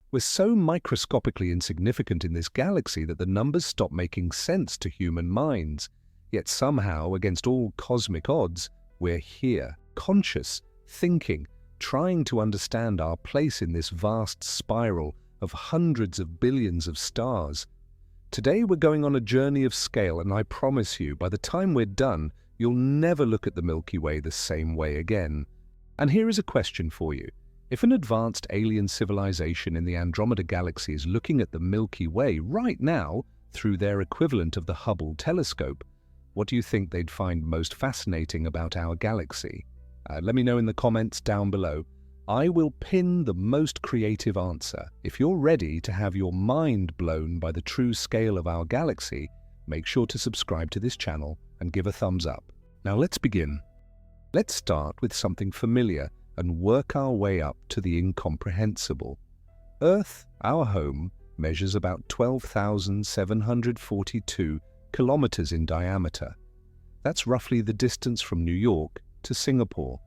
We're so microscopically insignificant in this galaxy that the numbers stop making sense to human minds. Yet somehow, against all cosmic odds, we're here, conscious, thinking, trying to understand our place in this vast spiral of hundreds of billions of stars. Today we're going on a journey of scale, and I promise you, by the time we're done, you'll never look at the Milky Way the same way again. And here is a question for you. If an advanced alien civilization in the Andromeda galaxy is looking at the Milky Way right now through their equivalent of the Hubble telescope, what do you think they'd find most fascinating about our galaxy? Let me know in the comments down below. I will pin the most creative answer. If you're ready to have your mind blown by the true scale of our galaxy, make sure to subscribe to this channel and give a thumbs up. Now let's begin. Let's start with something familiar and work our way up to the incomprehensible. Earth, our home, measures about 12,742 kilometers in diameter. That's roughly the distance from New York to Singapore.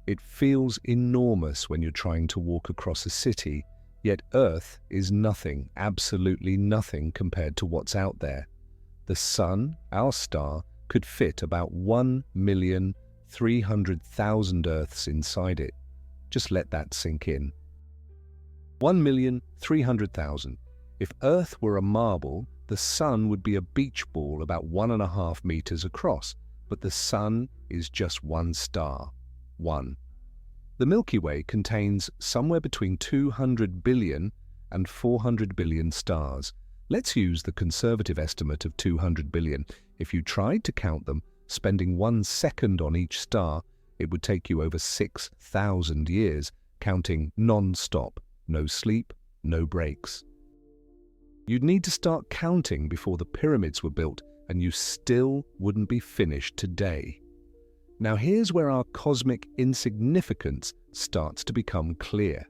It feels enormous when you're trying to walk across a city, yet Earth is nothing, absolutely nothing compared to what's out there. The Sun, our star, could fit about 1,300,000 Earths inside it. Just let that sink in. 1,300,000. If Earth were a marble, the Sun would be a beach ball about 1.5 meters across, but the Sun is just one star. One. The Milky Way contains somewhere between 200 billion and 400 billion stars. Let's use the conservative estimate of 200 billion. If you tried to count them, spending 1 second on each star, it would take you over 6,000 years, counting non-stop, no sleep, no breaks. You'd need to start counting before the pyramids were built, and you still wouldn't be finished today. Now here's where our cosmic insignificance starts to become clear.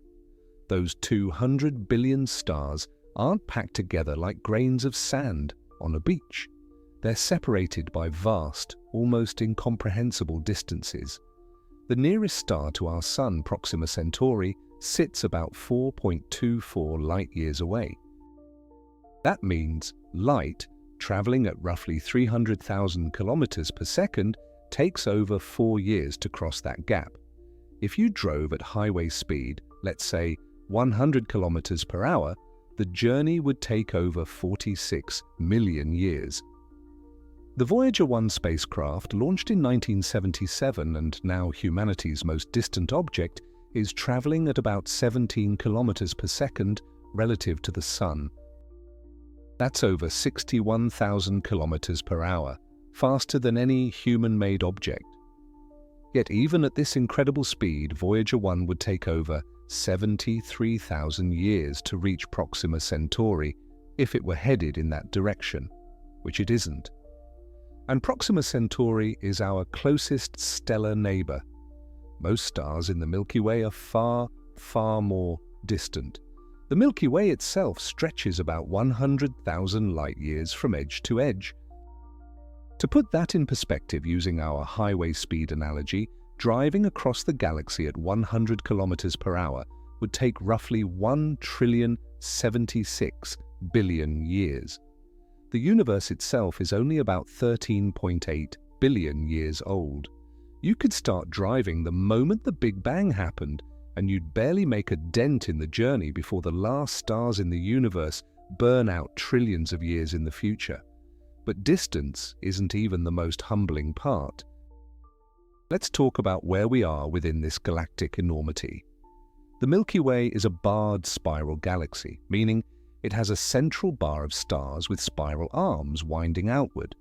Those 200 billion stars aren't packed together like grains of sand on a beach. They're separated by vast, almost incomprehensible distances. The nearest star to our Sun, Proxima Centauri, sits about 4.24 light-years away. That means light, traveling at roughly 300,000 kilometers per second, takes over 4 years to cross that gap. If you drove at highway speed, let's say 100 kilometers per hour, the journey would take over 46 million years. The Voyager 1 spacecraft, launched in 1977 and now humanity's most distant object, is traveling at about 17 kilometers per second relative to the Sun. That's over 61,000 kilometers per hour, faster than any human-made object. Yet even at this incredible speed, Voyager 1 would take over 73,000 years to reach Proxima Centauri if it were headed in that direction, which it isn't. And Proxima Centauri is our closest stellar neighbor. Most stars in the Milky Way are far, far more distant. The Milky Way itself stretches about 100,000 light-years from edge to edge. To put that in perspective using our highway speed analogy, driving across the galaxy at 100 kilometers per hour would take roughly 1,076 billion years. The universe itself is only about 13.8 billion years old. You could start driving the moment the Big Bang happened, and you'd barely make a dent in the journey before the last stars in the universe burn out trillions of years in the future. But distance isn't even the most humbling part. Let's talk about where we are within this galactic enormity. The Milky Way is a barred spiral galaxy, meaning it has a central bar of stars with spiral arms winding outward.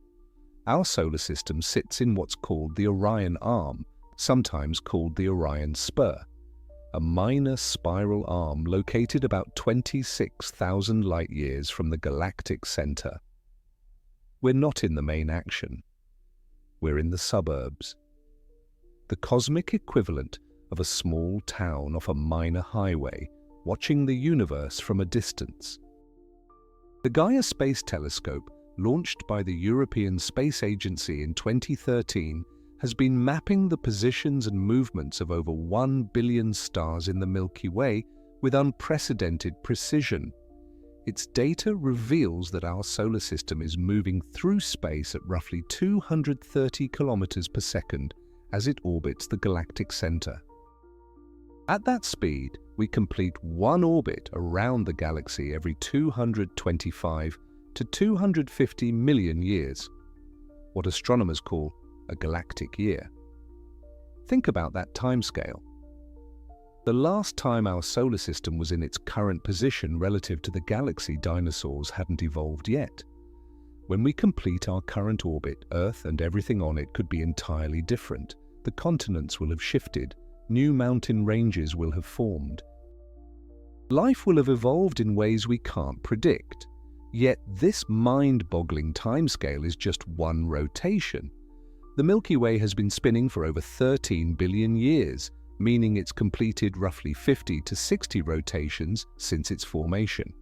Our solar system sits in what's called the Orion Arm, sometimes called the Orion Spur, a minor spiral arm located about 26,000 light-years from the galactic center. We're not in the main action. We're in the suburbs. The cosmic equivalent of a small town off a minor highway, watching the universe from a distance. The Gaia Space Telescope, launched by the European Space Agency in 2013, has been mapping the positions and movements of over 1 billion stars in the Milky Way with unprecedented precision. Its data reveals that our solar system is moving through space at roughly 230 kilometers per second as it orbits the galactic center. At that speed, we complete one orbit around the galaxy every 225 to 250 million years, what astronomers call a galactic year. Think about that timescale. The last time our solar system was in its current position relative to the galaxy, dinosaurs hadn't evolved yet. When we complete our current orbit, Earth and everything on it could be entirely different. The continents will have shifted, new mountain ranges will have formed. Life will have evolved in ways we can't predict. Yet this mind-boggling timescale is just one rotation. The Milky Way has been spinning for over 13 billion years, meaning it's completed roughly 50 to 60 rotations since its formation.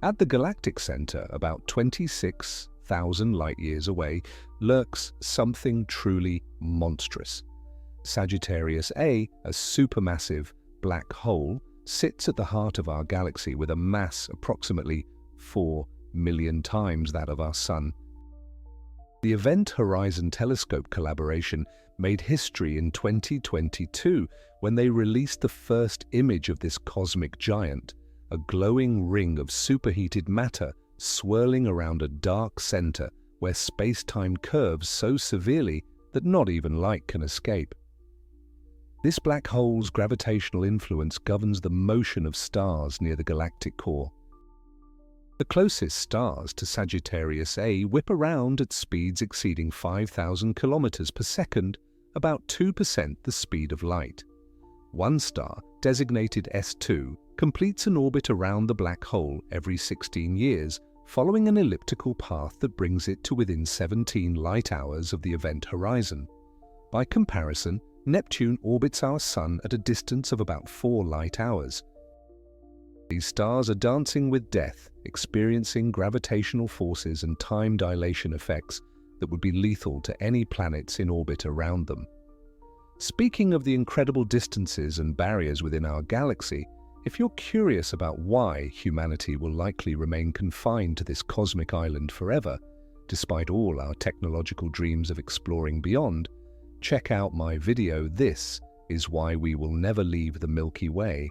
At the galactic center, about 26,000 light-years away, lurks something truly monstrous. Sagittarius A, a supermassive black hole, sits at the heart of our galaxy with a mass approximately 4 million times that of our Sun. The Event Horizon Telescope collaboration made history in 2022 when they released the first image of this cosmic giant, a glowing ring of superheated matter swirling around a dark center where space-time curves so severely that not even light can escape. This black hole's gravitational influence governs the motion of stars near the galactic core. The closest stars to Sagittarius A whip around at speeds exceeding 5,000 kilometers per second, about 2% the speed of light. One star, designated S2, completes an orbit around the black hole every 16 years, following an elliptical path that brings it to within 17 light-hours of the event horizon. By comparison, Neptune orbits our Sun at a distance of about 4 light-hours. These stars are dancing with death, experiencing gravitational forces and time dilation effects that would be lethal to any planets in orbit around them. Speaking of the incredible distances and barriers within our galaxy, if you're curious about why humanity will likely remain confined to this cosmic island forever, despite all our technological dreams of exploring beyond, check out my video "This is Why We Will Never Leave the Milky Way,"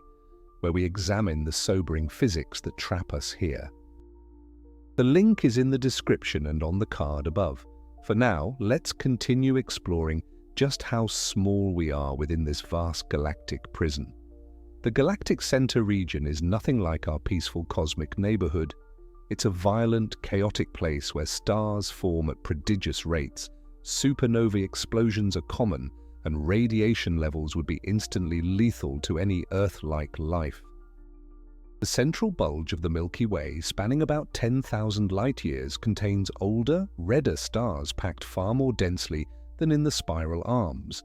where we examine the sobering physics that trap us here. The link is in the description and on the card above. For now, let's continue exploring just how small we are within this vast galactic prison. The galactic center region is nothing like our peaceful cosmic neighborhood. It's a violent, chaotic place where stars form at prodigious rates, supernovae explosions are common, and radiation levels would be instantly lethal to any Earth-like life. The central bulge of the Milky Way, spanning about 10,000 light-years, contains older, redder stars packed far more densely than in the spiral arms.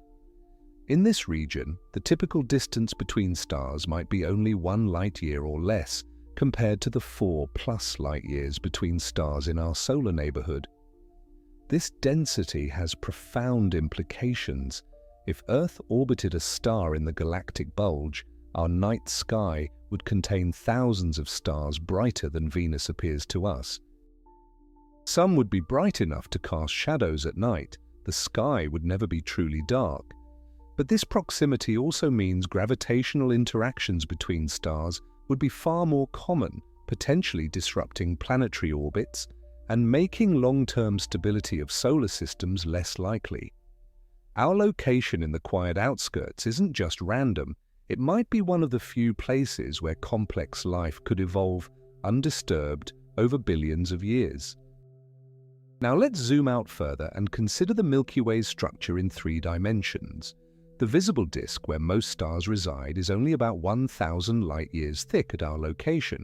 In this region, the typical distance between stars might be only 1 light-year or less, compared to the 4+ light-years between stars in our solar neighborhood. This density has profound implications. If Earth orbited a star in the galactic bulge, our night sky would contain thousands of stars brighter than Venus appears to us. Some would be bright enough to cast shadows at night. The sky would never be truly dark. But this proximity also means gravitational interactions between stars would be far more common, potentially disrupting planetary orbits and making long-term stability of solar systems less likely. Our location in the quiet outskirts isn't just random. It might be one of the few places where complex life could evolve undisturbed over billions of years. Now let's zoom out further and consider the Milky Way's structure in 3 dimensions. The visible disk where most stars reside is only about 1,000 light-years thick at our location.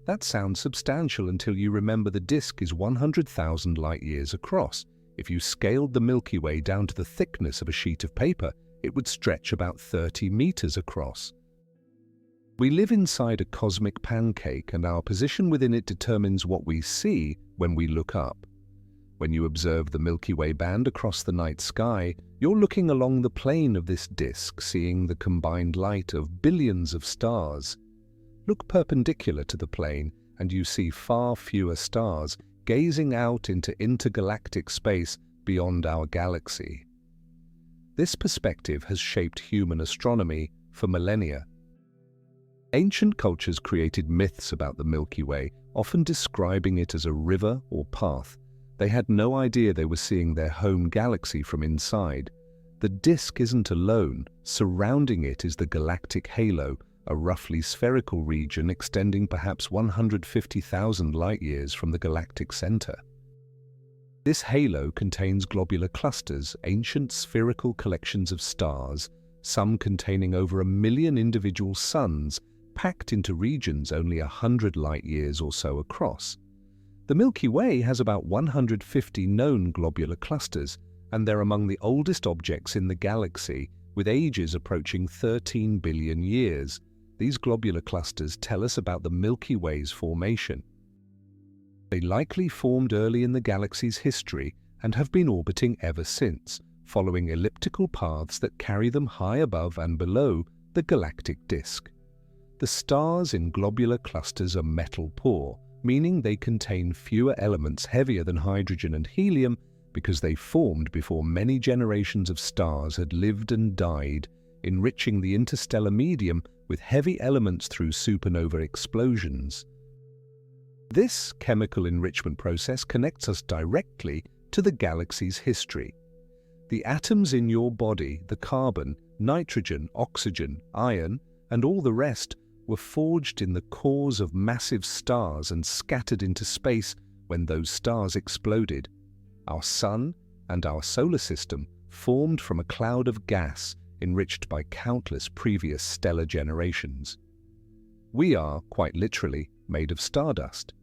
That sounds substantial until you remember the disk is 100,000 light-years across. If you scaled the Milky Way down to the thickness of a sheet of paper, it would stretch about 30 meters across. We live inside a cosmic pancake, and our position within it determines what we see when we look up. When you observe the Milky Way band across the night sky, you're looking along the plane of this disk, seeing the combined light of billions of stars. Look perpendicular to the plane and you see far fewer stars gazing out into intergalactic space beyond our galaxy. This perspective has shaped human astronomy for millennia. Ancient cultures created myths about the Milky Way, often describing it as a river or path. They had no idea they were seeing their home galaxy from inside. The disk isn't alone. Surrounding it is the galactic halo, a roughly spherical region extending perhaps 150,000 light-years from the galactic center. This halo contains globular clusters, ancient spherical collections of stars, some containing over 1 million individual suns, packed into regions only 100 light-years or so across. The Milky Way has about 150 known globular clusters, and they're among the oldest objects in the galaxy, with ages approaching 13 billion years. These globular clusters tell us about the Milky Way's formation. They likely formed early in the galaxy's history and have been orbiting ever since, following elliptical paths that carry them high above and below the galactic disk. The stars in globular clusters are metal-poor, meaning they contain fewer elements heavier than hydrogen and helium because they formed before many generations of stars had lived and died, enriching the interstellar medium with heavy elements through supernova explosions. This chemical enrichment process connects us directly to the galaxy's history. The atoms in your body, the carbon, nitrogen, oxygen, iron, and all the rest, were forged in the cores of massive stars and scattered into space when those stars exploded. Our Sun and our solar system formed from a cloud of gas enriched by countless previous stellar generations. We are, quite literally, made of stardust.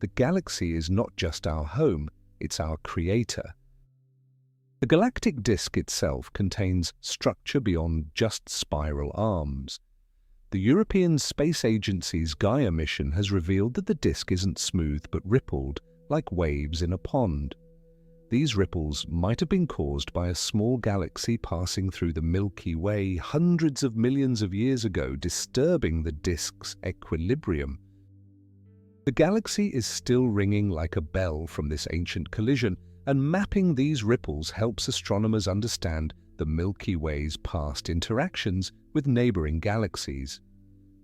The galaxy is not just our home, it's our creator. The galactic disk itself contains structure beyond just spiral arms. The European Space Agency's Gaia mission has revealed that the disk isn't smooth but rippled, like waves in a pond. These ripples might have been caused by a small galaxy passing through the Milky Way hundreds of millions of years ago, disturbing the disk's equilibrium. The galaxy is still ringing like a bell from this ancient collision, and mapping these ripples helps astronomers understand the Milky Way's past interactions with neighboring galaxies.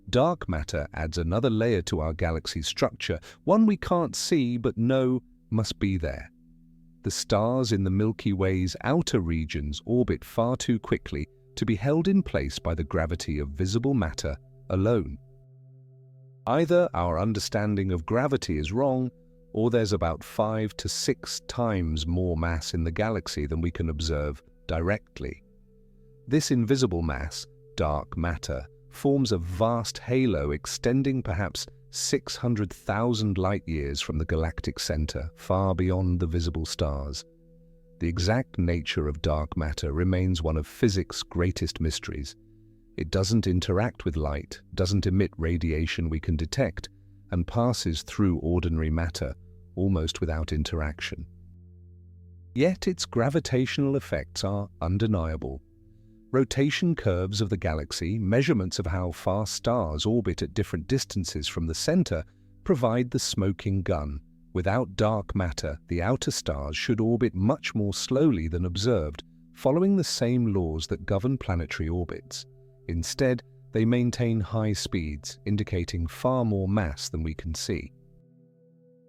Dark matter adds another layer to our galaxy's structure, one we can't see but know must be there. The stars in the Milky Way's outer regions orbit far too quickly to be held in place by the gravity of visible matter alone. Either our understanding of gravity is wrong, or there's about 5 to 6 times more mass in the galaxy than we can observe directly. This invisible mass, dark matter, forms a vast halo extending perhaps 600,000 light-years from the galactic center, far beyond the visible stars. The exact nature of dark matter remains one of physics' greatest mysteries. It doesn't interact with light, doesn't emit radiation we can detect, and passes through ordinary matter, almost without interaction. Yet its gravitational effects are undeniable. Rotation curves of the galaxy, measurements of how far stars orbit at different distances from the center, provide the smoking gun. Without dark matter, the outer stars should orbit much more slowly than observed, following the same laws that govern planetary orbits. Instead, they maintain high speeds, indicating far more mass than we can see.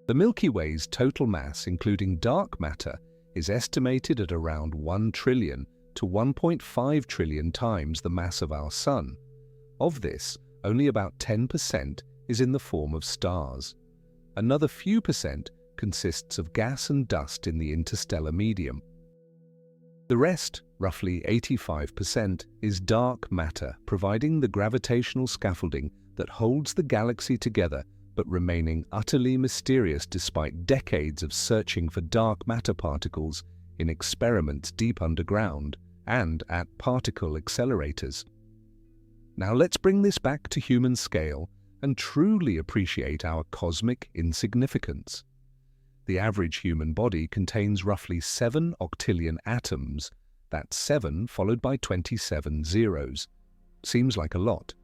The Milky Way's total mass, including dark matter, is estimated at around 1 trillion to 1.5 trillion times the mass of our Sun. Of this, only about 10% is in the form of stars. Another few percent consists of gas and dust in the interstellar medium. The rest, roughly 85%, is dark matter, providing the gravitational scaffolding that holds the galaxy together but remaining utterly mysterious despite decades of searching for dark matter particles in experiments deep underground and at particle accelerators. Now let's bring this back to human scale and truly appreciate our cosmic insignificance. The average human body contains roughly 7 octillion atoms. That's 7 followed by 27 zeros. Seems like a lot.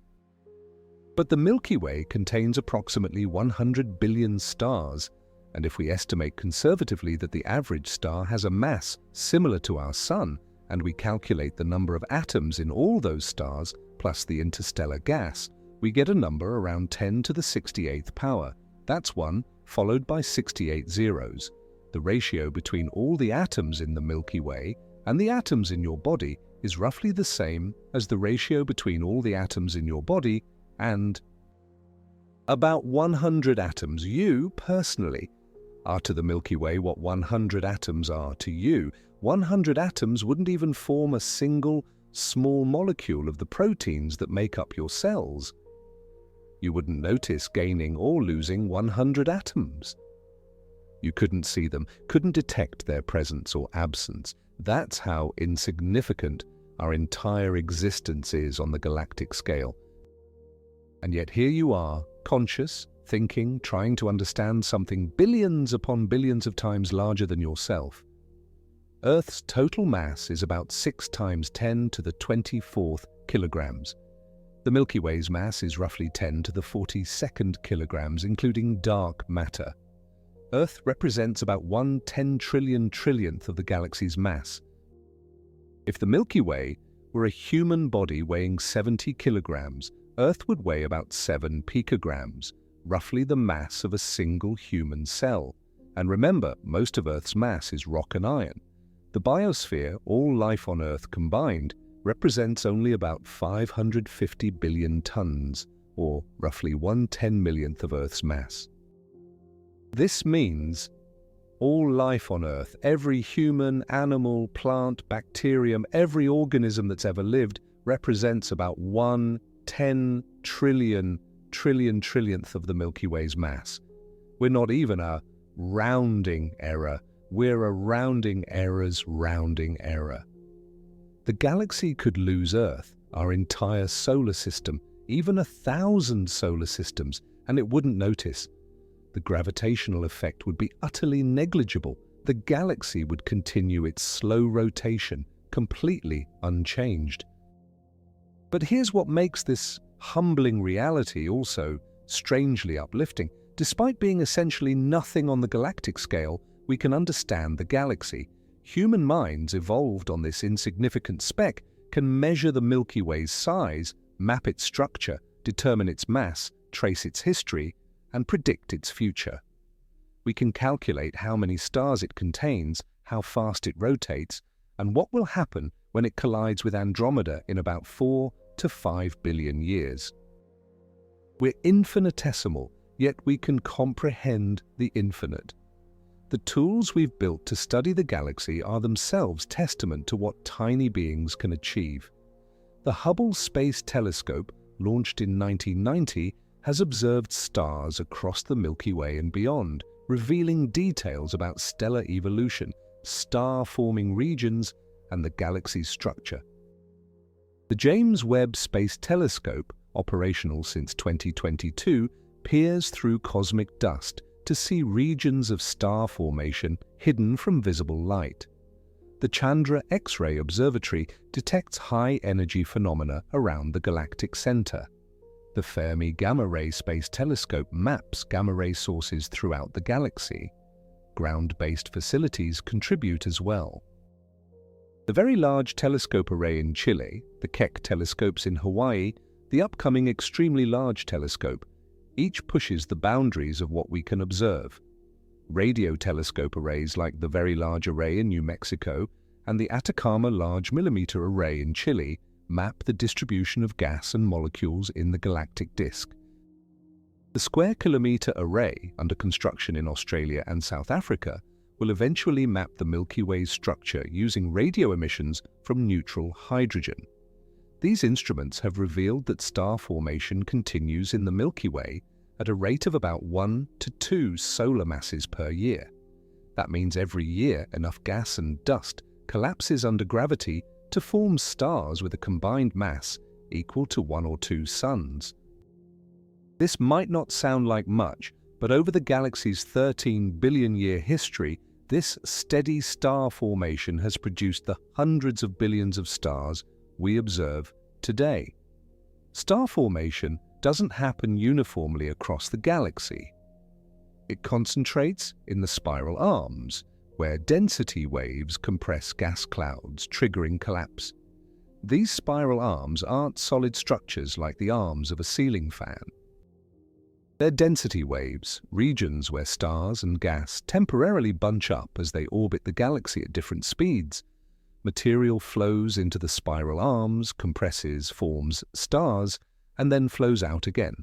But the Milky Way contains approximately 100 billion stars, and if we estimate conservatively that the average star has a mass similar to our Sun, and we calculate the number of atoms in all those stars plus the interstellar gas, we get a number around 10 to the 68th power. That's 1, followed by 68 zeros. The ratio between all the atoms in the Milky Way and the atoms in your body is roughly the same as the ratio between all the atoms in your body and about 100 atoms. You, personally, are to the Milky Way what 100 atoms are to you. 100 atoms wouldn't even form a single small molecule of the proteins that make up your cells. You wouldn't notice gaining or losing 100 atoms. You couldn't see them, couldn't detect their presence or absence. That's how insignificant our entire existence is on the galactic scale. And yet here you are, conscious, thinking, trying to understand something billions upon billions of times larger than yourself. Earth's total mass is about 6 times 10 to the 24th kilograms. The Milky Way's mass is roughly 10 to the 42nd kilograms, including dark matter. Earth represents about 1/10 trillion trillionth of the galaxy's mass. If the Milky Way were a human body weighing 70 kilograms, Earth would weigh about 7 picograms, roughly the mass of a single human cell. And remember, most of Earth's mass is rock and iron. The biosphere, all life on Earth combined, represents only about 550 billion tons, or roughly 1/10 millionth of Earth's mass. This means all life on Earth, every human, animal, plant, bacterium, every organism that's ever lived, represents about 1/10 trillion trillionth of the Milky Way's mass. We're not even a rounding error. We're a rounding error's rounding error. The galaxy could lose Earth, our entire solar system, even 1,000 solar systems, and it wouldn't notice. The gravitational effect would be utterly negligible. The galaxy would continue its slow rotation, completely unchanged. But here's what makes this humbling reality also strangely uplifting. Despite being essentially nothing on the galactic scale, we can understand the galaxy. Human minds evolved on this insignificant speck can measure the Milky Way's size, map its structure, determine its mass, trace its history, and predict its future. We can calculate how many stars it contains, how fast it rotates, and what will happen when it collides with Andromeda in about 4 to 5 billion years. We're infinitesimal, yet we can comprehend the infinite. The tools we've built to study the galaxy are themselves testament to what tiny beings can achieve. The Hubble Space Telescope, launched in 1990, has observed stars across the Milky Way and beyond, revealing details about stellar evolution, star-forming regions, and the galaxy's structure. The James Webb Space Telescope, operational since 2022, peers through cosmic dust to see regions of star formation hidden from visible light. The Chandra X-ray Observatory detects high-energy phenomena around the galactic center. The Fermi Gamma Ray Space Telescope maps gamma-ray sources throughout the galaxy. Ground-based facilities contribute as well. The Very Large Telescope Array in Chile, the Keck telescopes in Hawaii, the upcoming Extremely Large Telescope, each pushes the boundaries of what we can observe. Radio telescope arrays like the Very Large Array in New Mexico and the Atacama Large Millimeter Array in Chile map the distribution of gas and molecules in the galactic disk. The Square Kilometre Array, under construction in Australia and South Africa, will eventually map the Milky Way's structure using radio emissions from neutral hydrogen. These instruments have revealed that star formation continues in the Milky Way at a rate of about 1 to 2 solar masses per year. That means every year enough gas and dust collapses under gravity to form stars with a combined mass equal to 1 or 2 suns. This might not sound like much, but over the galaxy's 13 billion-year history, this steady star formation has produced the hundreds of billions of stars we observe today. Star formation doesn't happen uniformly across the galaxy. It concentrates in the spiral arms, where density waves compress gas clouds, triggering collapse. These spiral arms aren't solid structures like the arms of a ceiling fan. They're density waves, regions where stars and gas temporarily bunch up as they orbit the galaxy at different speeds. Material flows into the spiral arms, compresses, forms stars, and then flows out again.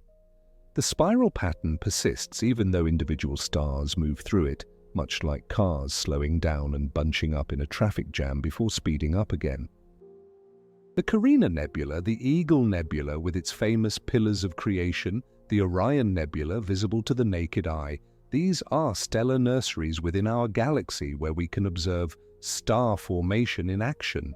The spiral pattern persists even though individual stars move through it, much like cars slowing down and bunching up in a traffic jam before speeding up again. The Carina Nebula, the Eagle Nebula with its famous pillars of creation, the Orion Nebula visible to the naked eye, these are stellar nurseries within our galaxy where we can observe star formation in action.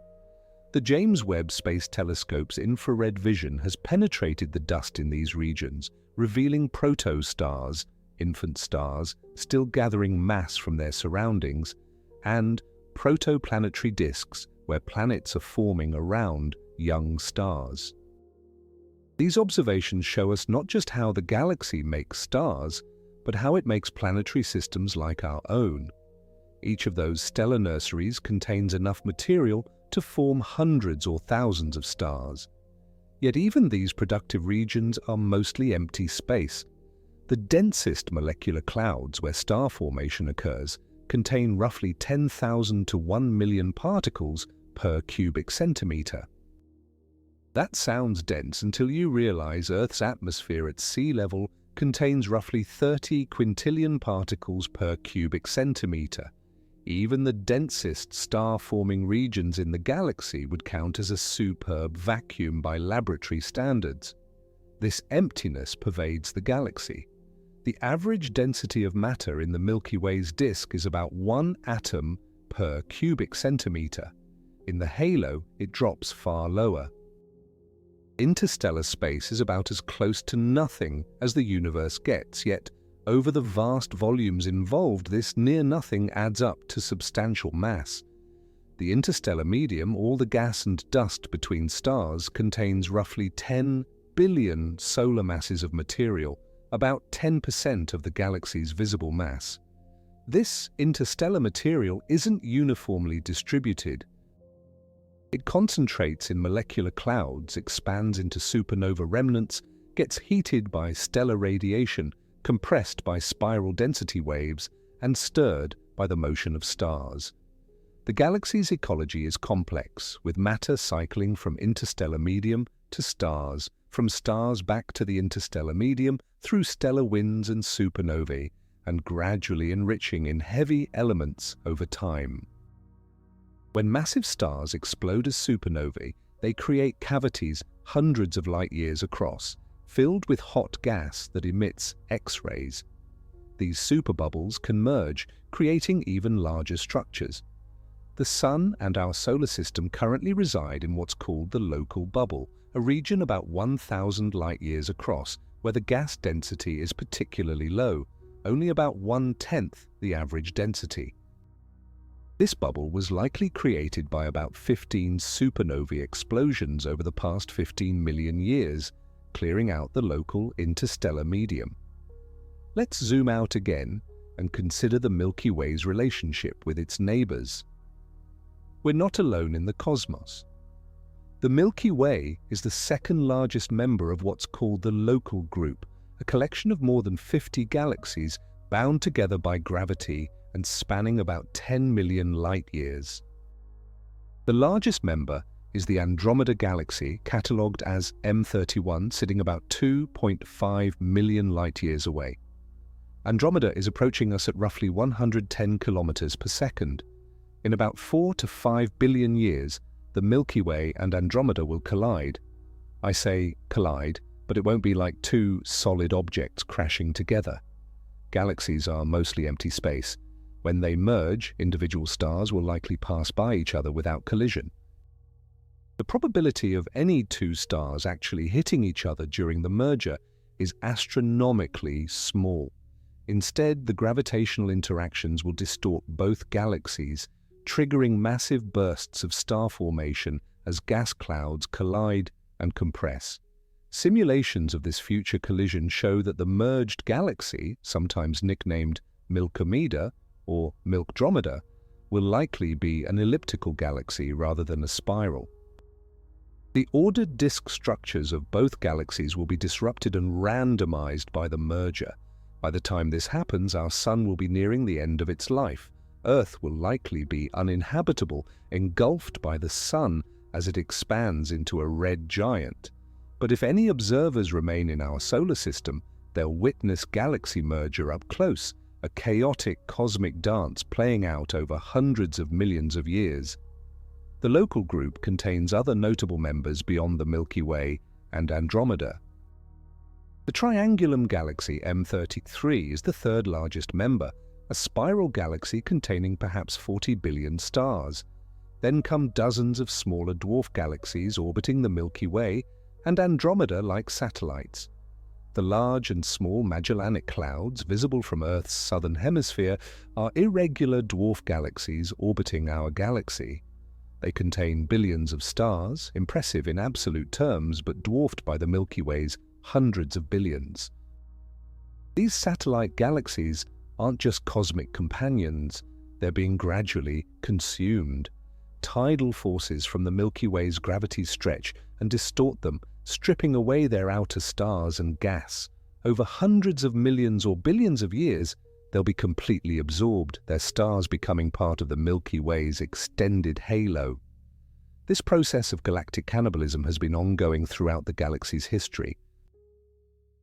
The James Webb Space Telescope's infrared vision has penetrated the dust in these regions, revealing protostars, infant stars, still gathering mass from their surroundings, and protoplanetary disks, where planets are forming around young stars. These observations show us not just how the galaxy makes stars, but how it makes planetary systems like our own. Each of those stellar nurseries contains enough material to form hundreds or thousands of stars. Yet even these productive regions are mostly empty space. The densest molecular clouds where star formation occurs contain roughly 10,000 to 1 million particles per cubic centimeter. That sounds dense until you realize Earth's atmosphere at sea level contains roughly 30 quintillion particles per cubic centimeter. Even the densest star-forming regions in the galaxy would count as a superb vacuum by laboratory standards. This emptiness pervades the galaxy. The average density of matter in the Milky Way's disk is about 1 atom per cubic centimeter. In the halo, it drops far lower. Interstellar space is about as close to nothing as the universe gets, yet over the vast volumes involved, this near-nothing adds up to substantial mass. The interstellar medium, all the gas and dust between stars, contains roughly 10 billion solar masses of material, about 10% of the galaxy's visible mass. This interstellar material isn't uniformly distributed. It concentrates in molecular clouds, expands into supernova remnants, gets heated by stellar radiation, compressed by spiral density waves, and stirred by the motion of stars. The galaxy's ecology is complex, with matter cycling from interstellar medium to stars, from stars back to the interstellar medium, through stellar winds and supernovae, and gradually enriching in heavy elements over time. When massive stars explode as supernovae, they create cavities hundreds of light-years across, filled with hot gas that emits X-rays. These superbubbles can merge, creating even larger structures. The Sun and our solar system currently reside in what's called the local bubble, a region about 1,000 light-years across, where the gas density is particularly low, only about 1/10 the average density. This bubble was likely created by about 15 supernovae explosions over the past 15 million years, clearing out the local interstellar medium. Let's zoom out again and consider the Milky Way's relationship with its neighbors. We're not alone in the cosmos. The Milky Way is the second largest member of what's called the local group, a collection of more than 50 galaxies bound together by gravity and spanning about 10 million light-years. The largest member is the Andromeda galaxy, catalogued as M31, sitting about 2.5 million light-years away. Andromeda is approaching us at roughly 110 kilometers per second. In about 4 to 5 billion years, the Milky Way and Andromeda will collide. I say collide, but it won't be like two solid objects crashing together. Galaxies are mostly empty space. When they merge, individual stars will likely pass by each other without collision. The probability of any two stars actually hitting each other during the merger is astronomically small. Instead, the gravitational interactions will distort both galaxies, triggering massive bursts of star formation as gas clouds collide and compress. Simulations of this future collision show that the merged galaxy, sometimes nicknamed Milkomeda or Milkdromeda, will likely be an elliptical galaxy rather than a spiral. The ordered disk structures of both galaxies will be disrupted and randomized by the merger. By the time this happens, our Sun will be nearing the end of its life. Earth will likely be uninhabitable, engulfed by the Sun as it expands into a red giant. But if any observers remain in our solar system, they'll witness galaxy merger up close, a chaotic cosmic dance playing out over hundreds of millions of years. The local group contains other notable members beyond the Milky Way and Andromeda. The Triangulum galaxy M33 is the third largest member, a spiral galaxy containing perhaps 40 billion stars. Then come dozens of smaller dwarf galaxies orbiting the Milky Way and Andromeda-like satellites. The large and small Magellanic Clouds, visible from Earth's southern hemisphere, are irregular dwarf galaxies orbiting our galaxy. They contain billions of stars, impressive in absolute terms, but dwarfed by the Milky Way's hundreds of billions. These satellite galaxies aren't just cosmic companions, they're being gradually consumed. Tidal forces from the Milky Way's gravity stretch and distort them, stripping away their outer stars and gas. Over hundreds of millions or billions of years, they'll be completely absorbed, their stars becoming part of the Milky Way's extended halo. This process of galactic cannibalism has been ongoing throughout the galaxy's history.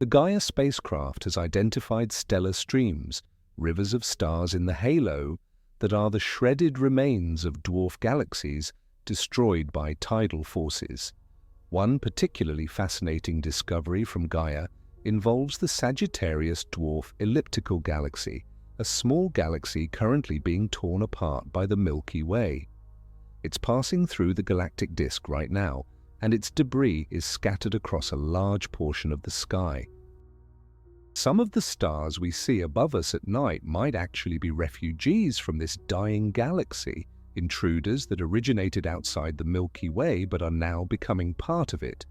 The Gaia spacecraft has identified stellar streams, rivers of stars in the halo, that are the shredded remains of dwarf galaxies destroyed by tidal forces. One particularly fascinating discovery from Gaia involves the Sagittarius dwarf elliptical galaxy, a small galaxy currently being torn apart by the Milky Way. It's passing through the galactic disk right now, and its debris is scattered across a large portion of the sky. Some of the stars we see above us at night might actually be refugees from this dying galaxy, intruders that originated outside the Milky Way but are now becoming part of it.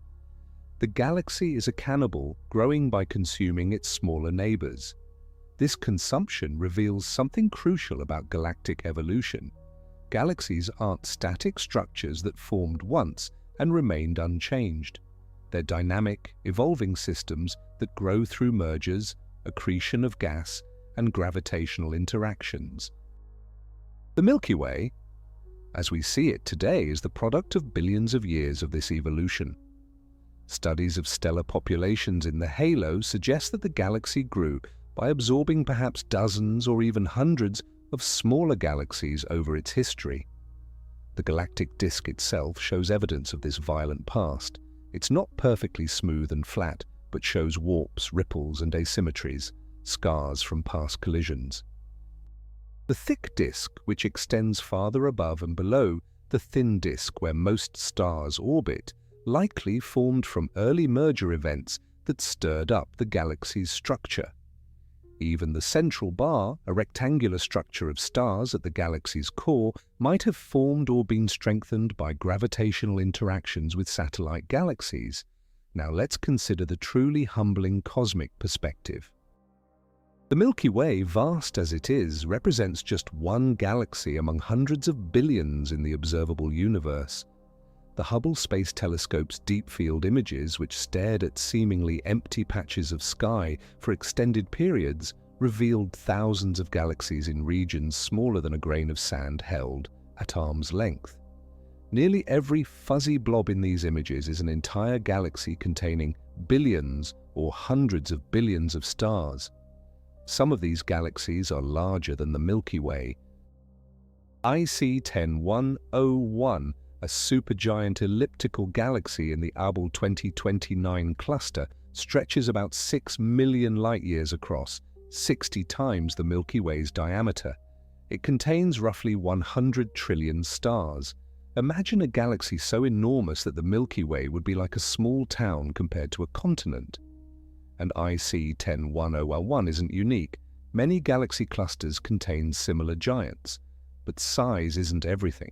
The galaxy is a cannibal, growing by consuming its smaller neighbors. This consumption reveals something crucial about galactic evolution. Galaxies aren't static structures that formed once and remained unchanged. They're dynamic, evolving systems that grow through mergers, accretion of gas, and gravitational interactions. The Milky Way, as we see it today, is the product of billions of years of this evolution. Studies of stellar populations in the halo suggest that the galaxy grew by absorbing perhaps dozens or even hundreds of smaller galaxies over its history. The galactic disk itself shows evidence of this violent past. It's not perfectly smooth and flat, but shows warps, ripples, and asymmetries, scars from past collisions. The thick disk, which extends farther above and below the thin disk where most stars orbit, likely formed from early merger events that stirred up the galaxy's structure. Even the central bar, a rectangular structure of stars at the galaxy's core, might have formed or been strengthened by gravitational interactions with satellite galaxies. Now let's consider the truly humbling cosmic perspective. The Milky Way, vast as it is, represents just one galaxy among hundreds of billions in the observable universe. The Hubble Space Telescope's deep-field images, which stared at seemingly empty patches of sky for extended periods, revealed thousands of galaxies in regions smaller than a grain of sand held at arm's length. Nearly every fuzzy blob in these images is an entire galaxy containing billions or hundreds of billions of stars. Some of these galaxies are larger than the Milky Way. IC 10101, a supergiant elliptical galaxy in the Abell 2029 cluster, stretches about 6 million light-years across, 60 times the Milky Way's diameter. It contains roughly 100 trillion stars. Imagine a galaxy so enormous that the Milky Way would be like a small town compared to a continent. And IC 10101 isn't unique. Many galaxy clusters contain similar giants, but size isn't everything.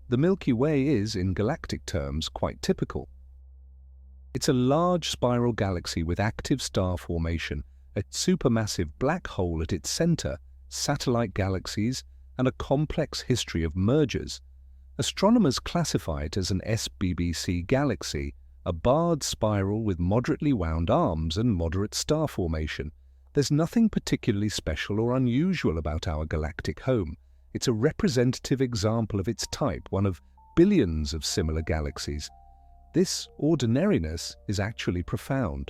The Milky Way is, in galactic terms, quite typical. It's a large spiral galaxy with active star formation, a supermassive black hole at its center, satellite galaxies, and a complex history of mergers. Astronomers classify it as an SBBC galaxy, a barred spiral with moderately wound arms and moderate star formation. There's nothing particularly special or unusual about our galactic home. It's a representative example of its type, one of billions of similar galaxies. This ordinariness is actually profound.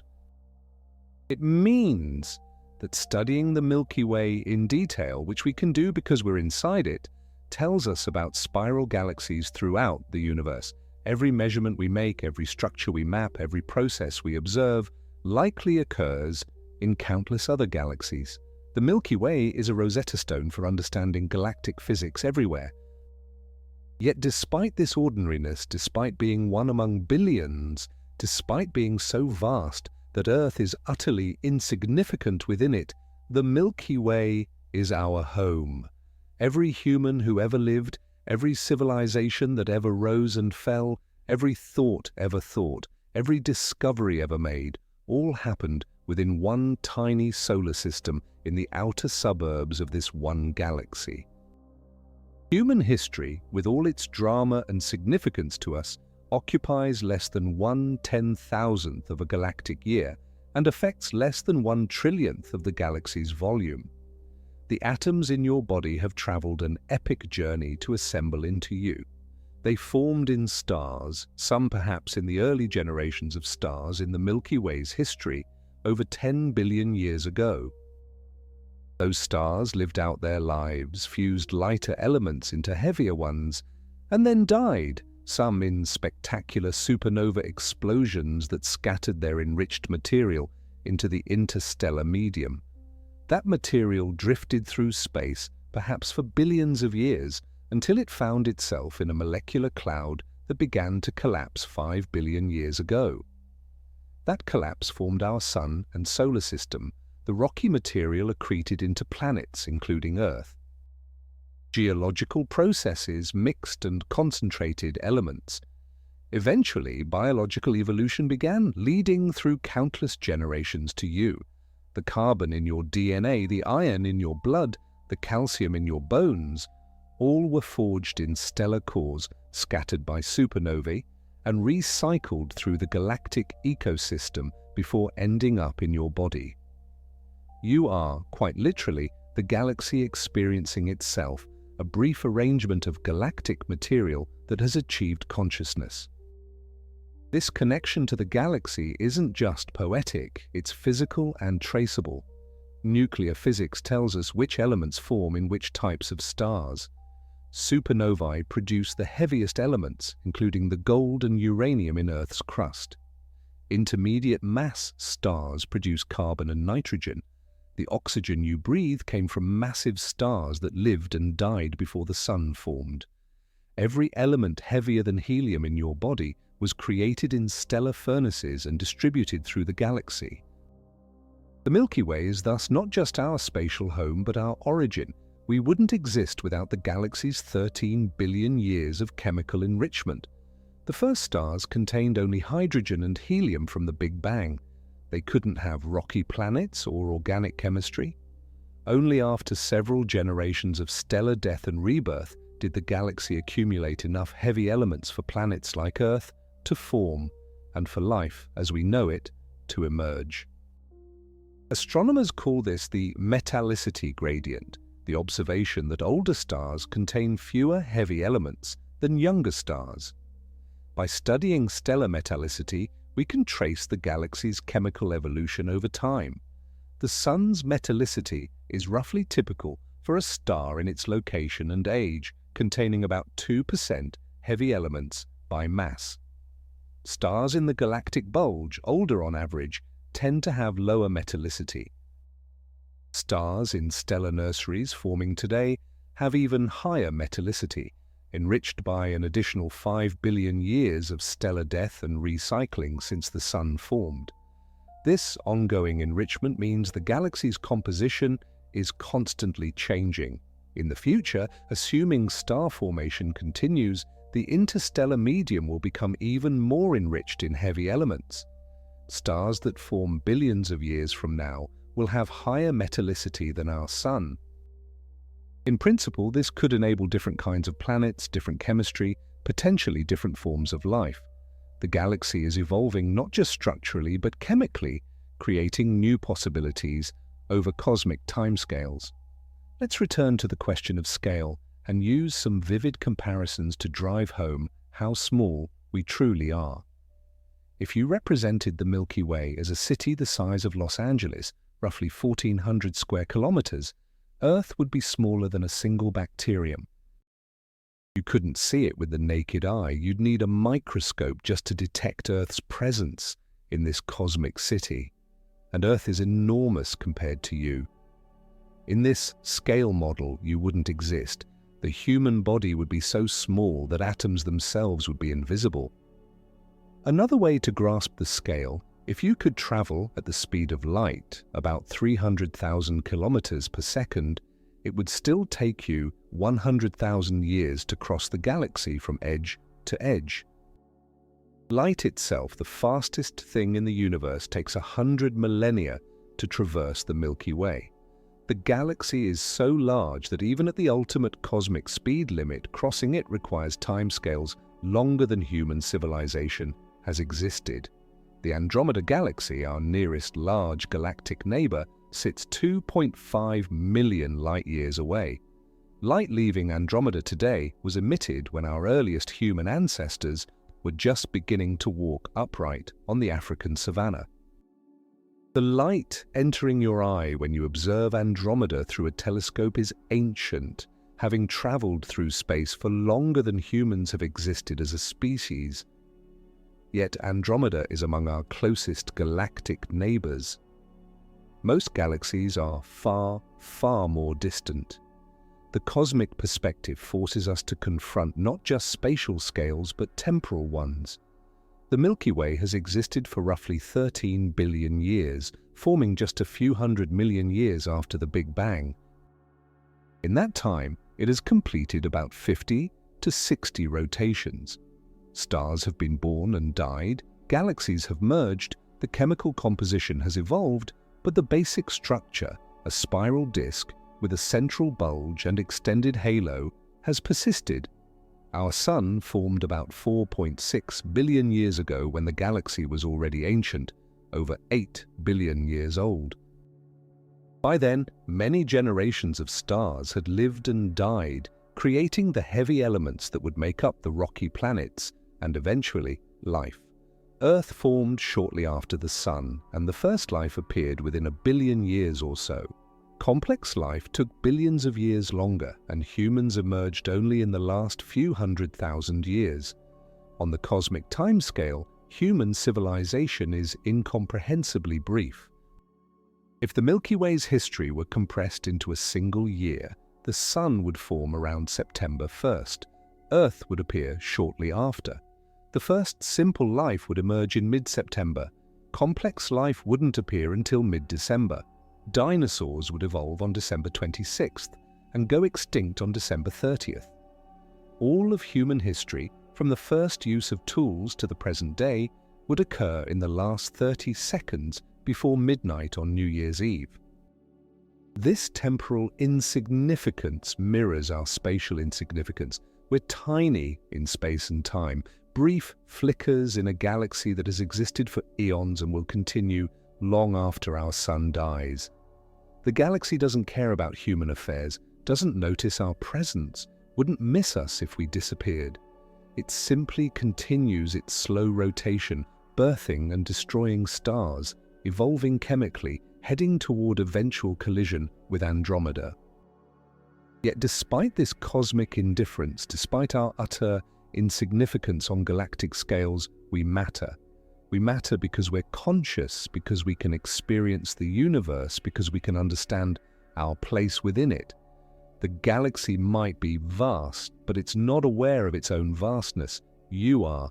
It means that studying the Milky Way in detail, which we can do because we're inside it, tells us about spiral galaxies throughout the universe. Every measurement we make, every structure we map, every process we observe likely occurs in countless other galaxies. The Milky Way is a Rosetta Stone for understanding galactic physics everywhere. Yet despite this ordinariness, despite being one among billions, despite being so vast that Earth is utterly insignificant within it, the Milky Way is our home. Every human who ever lived, every civilization that ever rose and fell, every thought ever thought, every discovery ever made, all happened within one tiny solar system in the outer suburbs of this one galaxy. Human history, with all its drama and significance to us, occupies less than 1/10,000th of a galactic year and affects less than 1/trillionth of the galaxy's volume. The atoms in your body have traveled an epic journey to assemble into you. They formed in stars, some perhaps in the early generations of stars in the Milky Way's history, over 10 billion years ago. Those stars lived out their lives, fused lighter elements into heavier ones, and then died, some in spectacular supernova explosions that scattered their enriched material into the interstellar medium. That material drifted through space, perhaps for billions of years, until it found itself in a molecular cloud that began to collapse 5 billion years ago. That collapse formed our Sun and solar system. The rocky material accreted into planets, including Earth. Geological processes mixed and concentrated elements. Eventually, biological evolution began, leading through countless generations to you. The carbon in your DNA, the iron in your blood, the calcium in your bones, all were forged in stellar cores, scattered by supernovae, and recycled through the galactic ecosystem before ending up in your body. You are, quite literally, the galaxy experiencing itself, a brief arrangement of galactic material that has achieved consciousness. This connection to the galaxy isn't just poetic, it's physical and traceable. Nuclear physics tells us which elements form in which types of stars. Supernovae produce the heaviest elements, including the gold and uranium in Earth's crust. Intermediate mass stars produce carbon and nitrogen. The oxygen you breathe came from massive stars that lived and died before the Sun formed. Every element heavier than helium in your body was created in stellar furnaces and distributed through the galaxy. The Milky Way is thus not just our spatial home, but our origin. We wouldn't exist without the galaxy's 13 billion years of chemical enrichment. The first stars contained only hydrogen and helium from the Big Bang. They couldn't have rocky planets or organic chemistry. Only after several generations of stellar death and rebirth did the galaxy accumulate enough heavy elements for planets like Earth to form, and for life, as we know it, to emerge. Astronomers call this the metallicity gradient, the observation that older stars contain fewer heavy elements than younger stars. By studying stellar metallicity, we can trace the galaxy's chemical evolution over time. The Sun's metallicity is roughly typical for a star in its location and age, containing about 2% heavy elements by mass. Stars in the galactic bulge, older on average, tend to have lower metallicity. Stars in stellar nurseries forming today have even higher metallicity, enriched by an additional 5 billion years of stellar death and recycling since the Sun formed. This ongoing enrichment means the galaxy's composition is constantly changing. In the future, assuming star formation continues, the interstellar medium will become even more enriched in heavy elements. Stars that form billions of years from now will have higher metallicity than our Sun. In principle, this could enable different kinds of planets, different chemistry, potentially different forms of life. The galaxy is evolving not just structurally but chemically, creating new possibilities over cosmic timescales. Let's return to the question of scale and use some vivid comparisons to drive home how small we truly are. If you represented the Milky Way as a city the size of Los Angeles, roughly 1,400 square kilometers, Earth would be smaller than a single bacterium. You couldn't see it with the naked eye. You'd need a microscope just to detect Earth's presence in this cosmic city. And Earth is enormous compared to you. In this scale model, you wouldn't exist. The human body would be so small that atoms themselves would be invisible. Another way to grasp the scale, if you could travel at the speed of light, about 300,000 kilometers per second, it would still take you 100,000 years to cross the galaxy from edge to edge. Light itself, the fastest thing in the universe, takes 100 millennia to traverse the Milky Way. The galaxy is so large that even at the ultimate cosmic speed limit, crossing it requires timescales longer than human civilization has existed. The Andromeda galaxy, our nearest large galactic neighbor, sits 2.5 million light-years away. Light leaving Andromeda today was emitted when our earliest human ancestors were just beginning to walk upright on the African savanna. The light entering your eye when you observe Andromeda through a telescope is ancient, having traveled through space for longer than humans have existed as a species. Yet Andromeda is among our closest galactic neighbors. Most galaxies are far, far more distant. The cosmic perspective forces us to confront not just spatial scales but temporal ones. The Milky Way has existed for roughly 13 billion years, forming just a few hundred million years after the Big Bang. In that time, it has completed about 50 to 60 rotations. Stars have been born and died, galaxies have merged, the chemical composition has evolved, but the basic structure, a spiral disk with a central bulge and extended halo, has persisted. Our Sun formed about 4.6 billion years ago when the galaxy was already ancient, over 8 billion years old. By then, many generations of stars had lived and died, creating the heavy elements that would make up the rocky planets and eventually life. Earth formed shortly after the Sun, and the first life appeared within a billion years or so. Complex life took billions of years longer, and humans emerged only in the last few 100,000 years. On the cosmic timescale, human civilization is incomprehensibly brief. If the Milky Way's history were compressed into a single year, the Sun would form around September 1st. Earth would appear shortly after. The first simple life would emerge in mid-September. Complex life wouldn't appear until mid-December. Dinosaurs would evolve on December 26th and go extinct on December 30th. All of human history, from the first use of tools to the present day, would occur in the last 30 seconds before midnight on New Year's Eve. This temporal insignificance mirrors our spatial insignificance. We're tiny in space and time, brief flickers in a galaxy that has existed for eons and will continue long after our Sun dies. The galaxy doesn't care about human affairs, doesn't notice our presence, wouldn't miss us if we disappeared. It simply continues its slow rotation, birthing and destroying stars, evolving chemically, heading toward eventual collision with Andromeda. Yet despite this cosmic indifference, despite our utter insignificance on galactic scales, we matter. We matter because we're conscious, because we can experience the universe, because we can understand our place within it. The galaxy might be vast, but it's not aware of its own vastness. You are.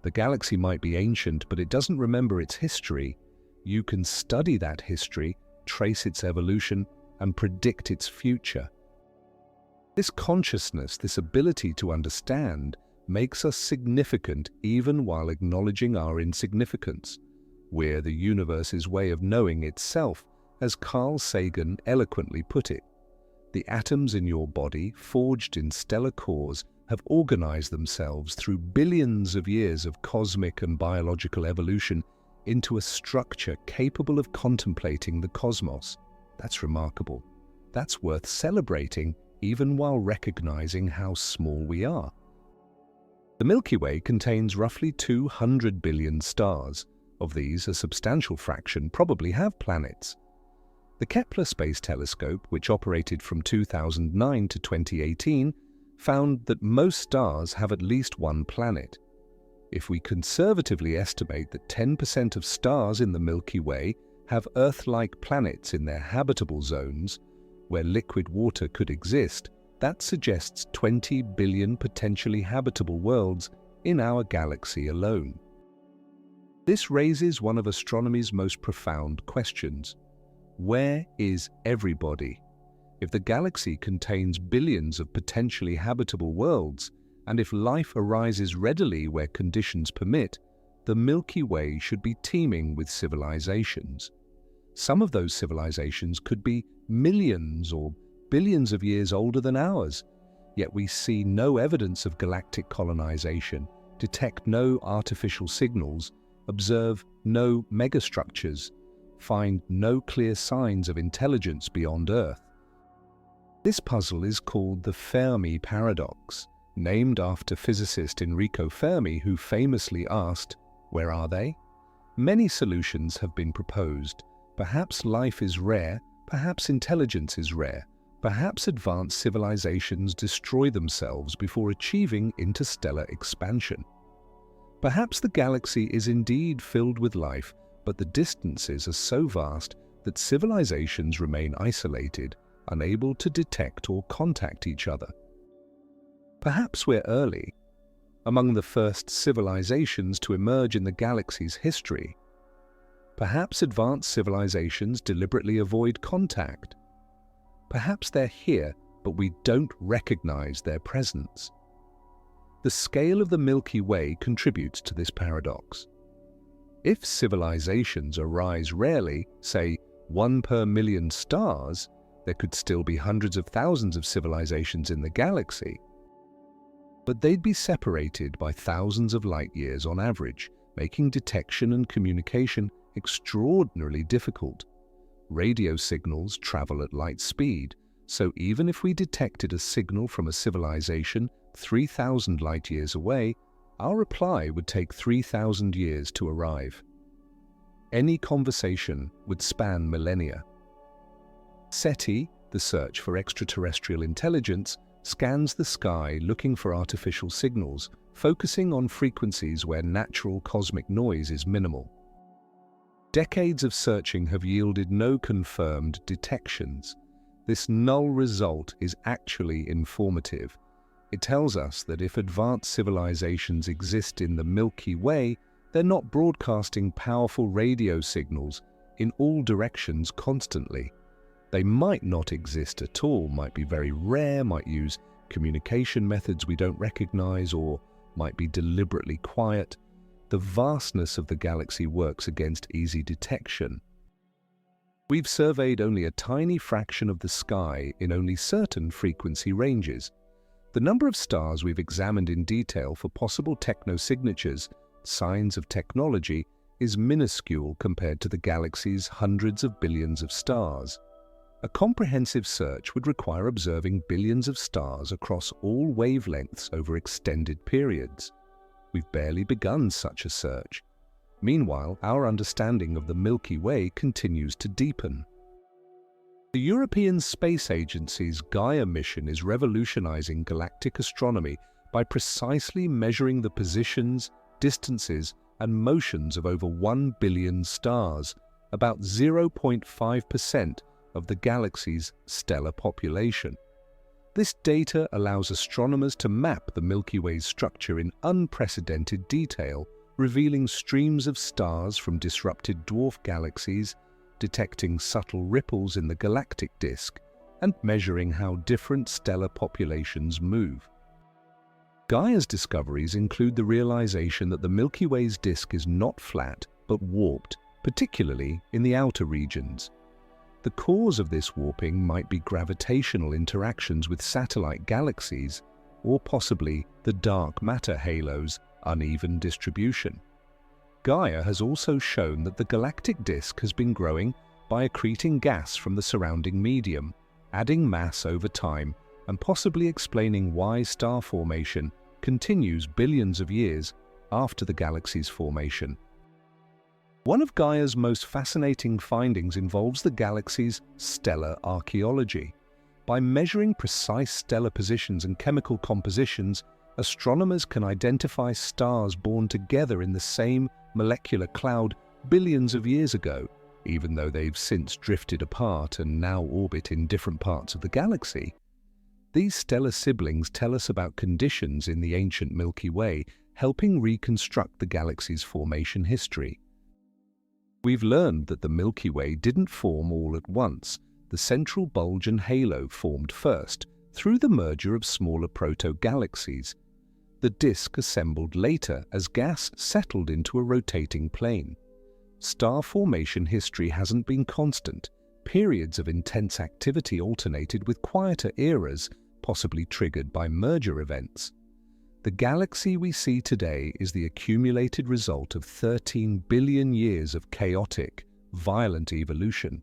The galaxy might be ancient, but it doesn't remember its history. You can study that history, trace its evolution, and predict its future. This consciousness, this ability to understand, makes us significant even while acknowledging our insignificance. We're the universe's way of knowing itself, as Carl Sagan eloquently put it. The atoms in your body, forged in stellar cores, have organized themselves through billions of years of cosmic and biological evolution into a structure capable of contemplating the cosmos. That's remarkable. That's worth celebrating, even while recognizing how small we are. The Milky Way contains roughly 200 billion stars. Of these, a substantial fraction probably have planets. The Kepler Space Telescope, which operated from 2009 to 2018, found that most stars have at least one planet. If we conservatively estimate that 10% of stars in the Milky Way have Earth-like planets in their habitable zones, where liquid water could exist, that suggests 20 billion potentially habitable worlds in our galaxy alone. This raises one of astronomy's most profound questions. Where is everybody? If the galaxy contains billions of potentially habitable worlds, and if life arises readily where conditions permit, the Milky Way should be teeming with civilizations. Some of those civilizations could be millions or billions of years older than ours, yet we see no evidence of galactic colonization, detect no artificial signals, observe no megastructures, find no clear signs of intelligence beyond Earth. This puzzle is called the Fermi paradox, named after physicist Enrico Fermi, who famously asked, "Where are they?" Many solutions have been proposed. Perhaps life is rare, perhaps intelligence is rare, perhaps advanced civilizations destroy themselves before achieving interstellar expansion. Perhaps the galaxy is indeed filled with life, but the distances are so vast that civilizations remain isolated, unable to detect or contact each other. Perhaps we're early, among the first civilizations to emerge in the galaxy's history. Perhaps advanced civilizations deliberately avoid contact. Perhaps they're here, but we don't recognize their presence. The scale of the Milky Way contributes to this paradox. If civilizations arise rarely, say 1 per million stars, there could still be hundreds of thousands of civilizations in the galaxy. But they'd be separated by thousands of light years on average, making detection and communication extraordinarily difficult. Radio signals travel at light speed, so even if we detected a signal from a civilization 3,000 light years away, our reply would take 3,000 years to arrive. Any conversation would span millennia. SETI, the search for extraterrestrial intelligence, scans the sky looking for artificial signals, focusing on frequencies where natural cosmic noise is minimal. Decades of searching have yielded no confirmed detections. This null result is actually informative. It tells us that if advanced civilizations exist in the Milky Way, they're not broadcasting powerful radio signals in all directions constantly. They might not exist at all, might be very rare, might use communication methods we don't recognize, or might be deliberately quiet. The vastness of the galaxy works against easy detection. We've surveyed only a tiny fraction of the sky in only certain frequency ranges. The number of stars we've examined in detail for possible technosignatures, signs of technology, is minuscule compared to the galaxy's hundreds of billions of stars. A comprehensive search would require observing billions of stars across all wavelengths over extended periods. We've barely begun such a search. Meanwhile, our understanding of the Milky Way continues to deepen. The European Space Agency's Gaia mission is revolutionizing galactic astronomy by precisely measuring the positions, distances, and motions of over 1 billion stars, about 0.5% of the galaxy's stellar population. This data allows astronomers to map the Milky Way's structure in unprecedented detail, revealing streams of stars from disrupted dwarf galaxies, detecting subtle ripples in the galactic disk, and measuring how different stellar populations move. Gaia's discoveries include the realization that the Milky Way's disk is not flat, but warped, particularly in the outer regions. The cause of this warping might be gravitational interactions with satellite galaxies, or possibly the dark matter halo's uneven distribution. Gaia has also shown that the galactic disk has been growing by accreting gas from the surrounding medium, adding mass over time, and possibly explaining why star formation continues billions of years after the galaxy's formation. One of Gaia's most fascinating findings involves the galaxy's stellar archaeology. By measuring precise stellar positions and chemical compositions, astronomers can identify stars born together in the same molecular cloud billions of years ago, even though they've since drifted apart and now orbit in different parts of the galaxy. These stellar siblings tell us about conditions in the ancient Milky Way, helping reconstruct the galaxy's formation history. We've learned that the Milky Way didn't form all at once. The central bulge and halo formed first, through the merger of smaller proto-galaxies. The disk assembled later as gas settled into a rotating plane. Star formation history hasn't been constant. Periods of intense activity alternated with quieter eras, possibly triggered by merger events. The galaxy we see today is the accumulated result of 13 billion years of chaotic, violent evolution.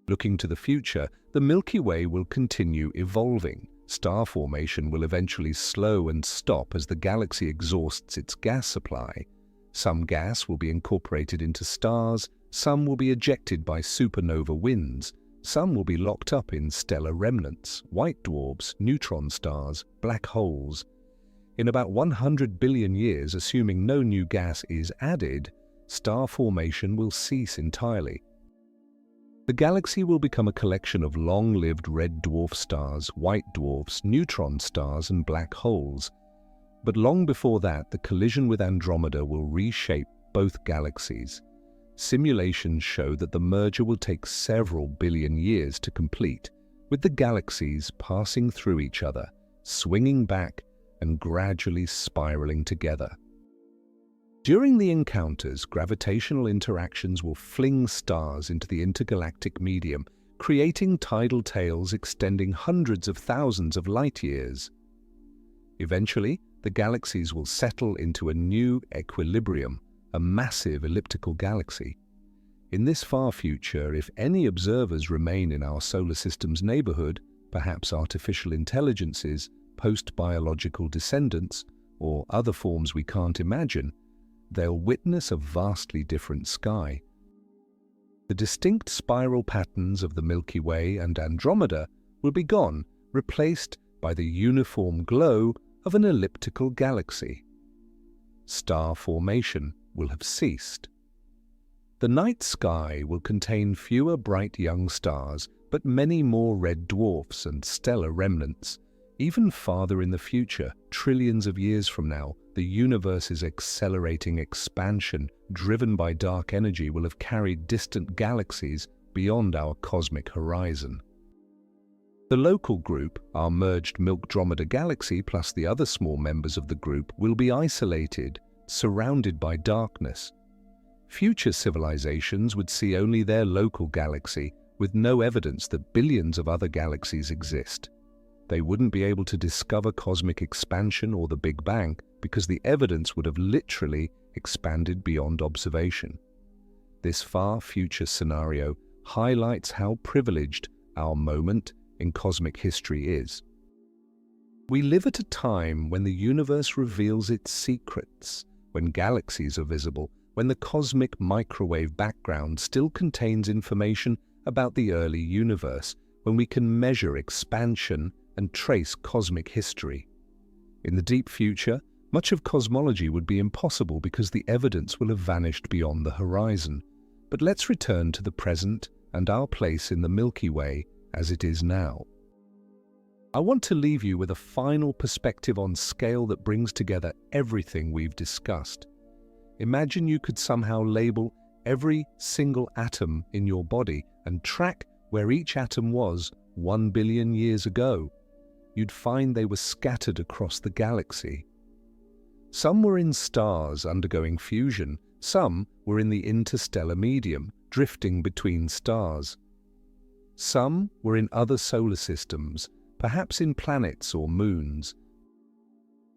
Looking to the future, the Milky Way will continue evolving. Star formation will eventually slow and stop as the galaxy exhausts its gas supply. Some gas will be incorporated into stars, some will be ejected by supernova winds, some will be locked up in stellar remnants, white dwarfs, neutron stars, black holes. In about 100 billion years, assuming no new gas is added, star formation will cease entirely. The galaxy will become a collection of long-lived red dwarf stars, white dwarfs, neutron stars, and black holes. But long before that, the collision with Andromeda will reshape both galaxies. Simulations show that the merger will take several billion years to complete, with the galaxies passing through each other, swinging back, and gradually spiraling together. During the encounters, gravitational interactions will fling stars into the intergalactic medium, creating tidal tails extending hundreds of thousands of light-years. Eventually, the galaxies will settle into a new equilibrium, a massive elliptical galaxy. In this far future, if any observers remain in our solar system's neighborhood, perhaps artificial intelligences, post-biological descendants, or other forms we can't imagine, they'll witness a vastly different sky. The distinct spiral patterns of the Milky Way and Andromeda will be gone, replaced by the uniform glow of an elliptical galaxy. Star formation will have ceased. The night sky will contain fewer bright young stars, but many more red dwarfs and stellar remnants. Even farther in the future, trillions of years from now, the universe's accelerating expansion, driven by dark energy, will have carried distant galaxies beyond our cosmic horizon. The local group, our merged Milkdromeda galaxy plus the other small members of the group, will be isolated, surrounded by darkness. Future civilizations would see only their local galaxy, with no evidence that billions of other galaxies exist. They wouldn't be able to discover cosmic expansion or the Big Bang because the evidence would have literally expanded beyond observation. This far future scenario highlights how privileged our moment in cosmic history is. We live at a time when the universe reveals its secrets, when galaxies are visible, when the cosmic microwave background still contains information about the early universe, when we can measure expansion and trace cosmic history. In the deep future, much of cosmology would be impossible because the evidence will have vanished beyond the horizon. But let's return to the present and our place in the Milky Way as it is now. I want to leave you with a final perspective on scale that brings together everything we've discussed. Imagine you could somehow label every single atom in your body and track where each atom was 1 billion years ago. You'd find they were scattered across the galaxy. Some were in stars undergoing fusion, Some were in the interstellar medium, drifting between stars. Some were in other solar systems, perhaps in planets or moons.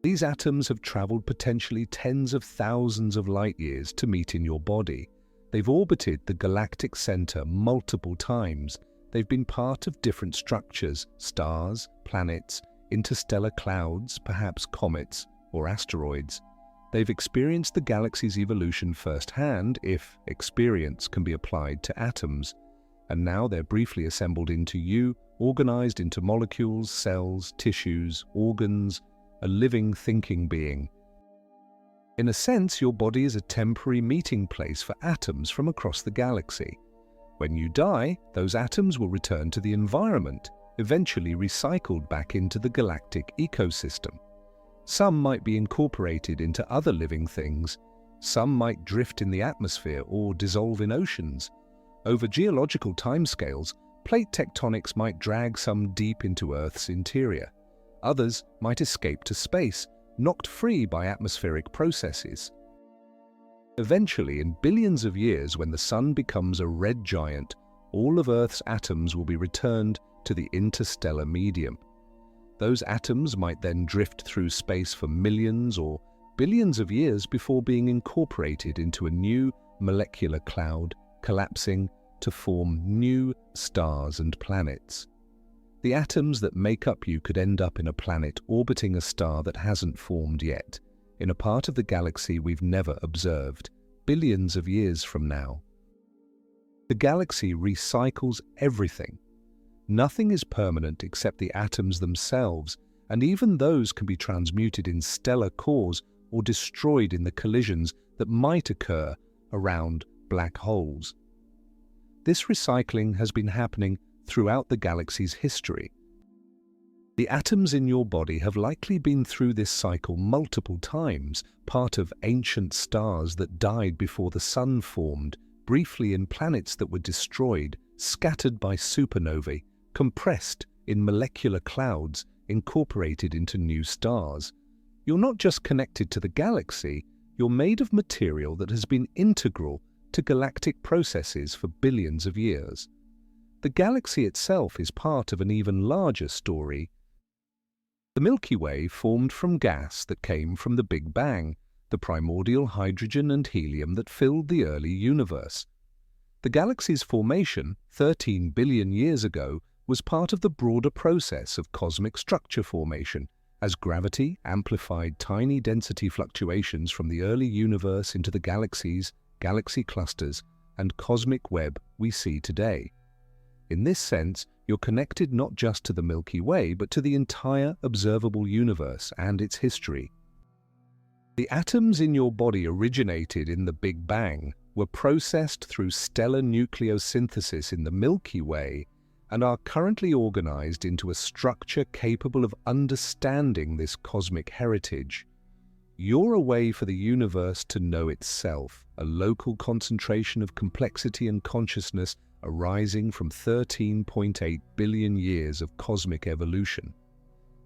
These atoms have traveled potentially tens of thousands of light-years to meet in your body. They've orbited the galactic center multiple times. They've been part of different structures, stars, planets, interstellar clouds, perhaps comets or asteroids. They've experienced the galaxy's evolution firsthand, if experience can be applied to atoms. And now they're briefly assembled into you, organized into molecules, cells, tissues, organs, a living, thinking being. In a sense, your body is a temporary meeting place for atoms from across the galaxy. When you die, those atoms will return to the environment, eventually recycled back into the galactic ecosystem. Some might be incorporated into other living things. Some might drift in the atmosphere or dissolve in oceans. Over geological timescales, plate tectonics might drag some deep into Earth's interior. Others might escape to space, knocked free by atmospheric processes. Eventually, in billions of years, when the Sun becomes a red giant, all of Earth's atoms will be returned to the interstellar medium. Those atoms might then drift through space for millions or billions of years before being incorporated into a new molecular cloud, collapsing to form new stars and planets. The atoms that make up you could end up in a planet orbiting a star that hasn't formed yet, in a part of the galaxy we've never observed, billions of years from now. The galaxy recycles everything. Nothing is permanent except the atoms themselves, and even those can be transmuted in stellar cores or destroyed in the collisions that might occur around black holes. This recycling has been happening throughout the galaxy's history. The atoms in your body have likely been through this cycle multiple times, part of ancient stars that died before the Sun formed, briefly in planets that were destroyed, scattered by supernovae, compressed in molecular clouds, incorporated into new stars. You're not just connected to the galaxy, you're made of material that has been integral to galactic processes for billions of years. The galaxy itself is part of an even larger story. The Milky Way formed from gas that came from the Big Bang, the primordial hydrogen and helium that filled the early universe. The galaxy's formation, 13 billion years ago, was part of the broader process of cosmic structure formation, as gravity amplified tiny density fluctuations from the early universe into the galaxies, galaxy clusters, and cosmic web we see today. In this sense, you're connected not just to the Milky Way, but to the entire observable universe and its history. The atoms in your body originated in the Big Bang, were processed through stellar nucleosynthesis in the Milky Way, and are currently organized into a structure capable of understanding this cosmic heritage. You're a way for the universe to know itself, a local concentration of complexity and consciousness arising from 13.8 billion years of cosmic evolution.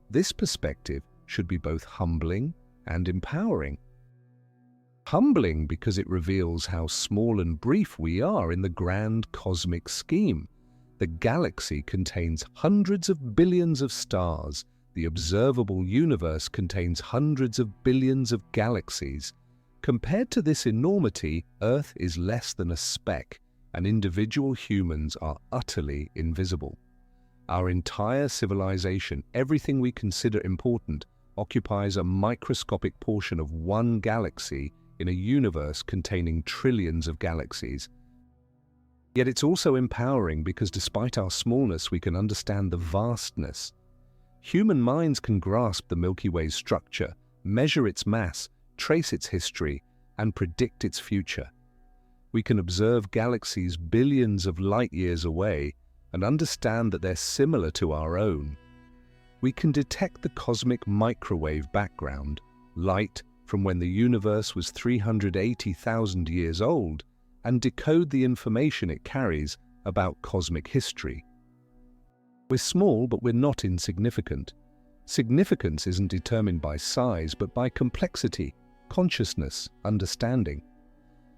This perspective should be both humbling and empowering. Humbling because it reveals how small and brief we are in the grand cosmic scheme. The galaxy contains hundreds of billions of stars. The observable universe contains hundreds of billions of galaxies. Compared to this enormity, Earth is less than a speck, and individual humans are utterly invisible. Our entire civilization, everything we consider important, occupies a microscopic portion of one galaxy in a universe containing trillions of galaxies. Yet it's also empowering because despite our smallness, we can understand the vastness. Human minds can grasp the Milky Way's structure, measure its mass, trace its history, and predict its future. We can observe galaxies billions of light-years away and understand that they're similar to our own. We can detect the cosmic microwave background, light from when the universe was 380,000 years old, and decode the information it carries about cosmic history. We're small, but we're not insignificant. Significance isn't determined by size, but by complexity, consciousness, understanding.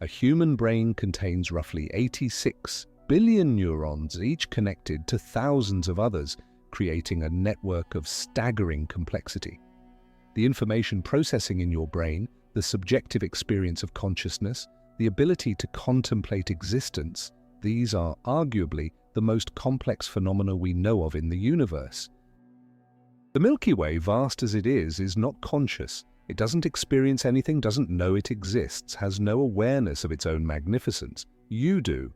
A human brain contains roughly 86 billion neurons, each connected to thousands of others, creating a network of staggering complexity. The information processing in your brain, the subjective experience of consciousness, the ability to contemplate existence, these are arguably the most complex phenomena we know of in the universe. The Milky Way, vast as it is not conscious. It doesn't experience anything, doesn't know it exists, has no awareness of its own magnificence. You do.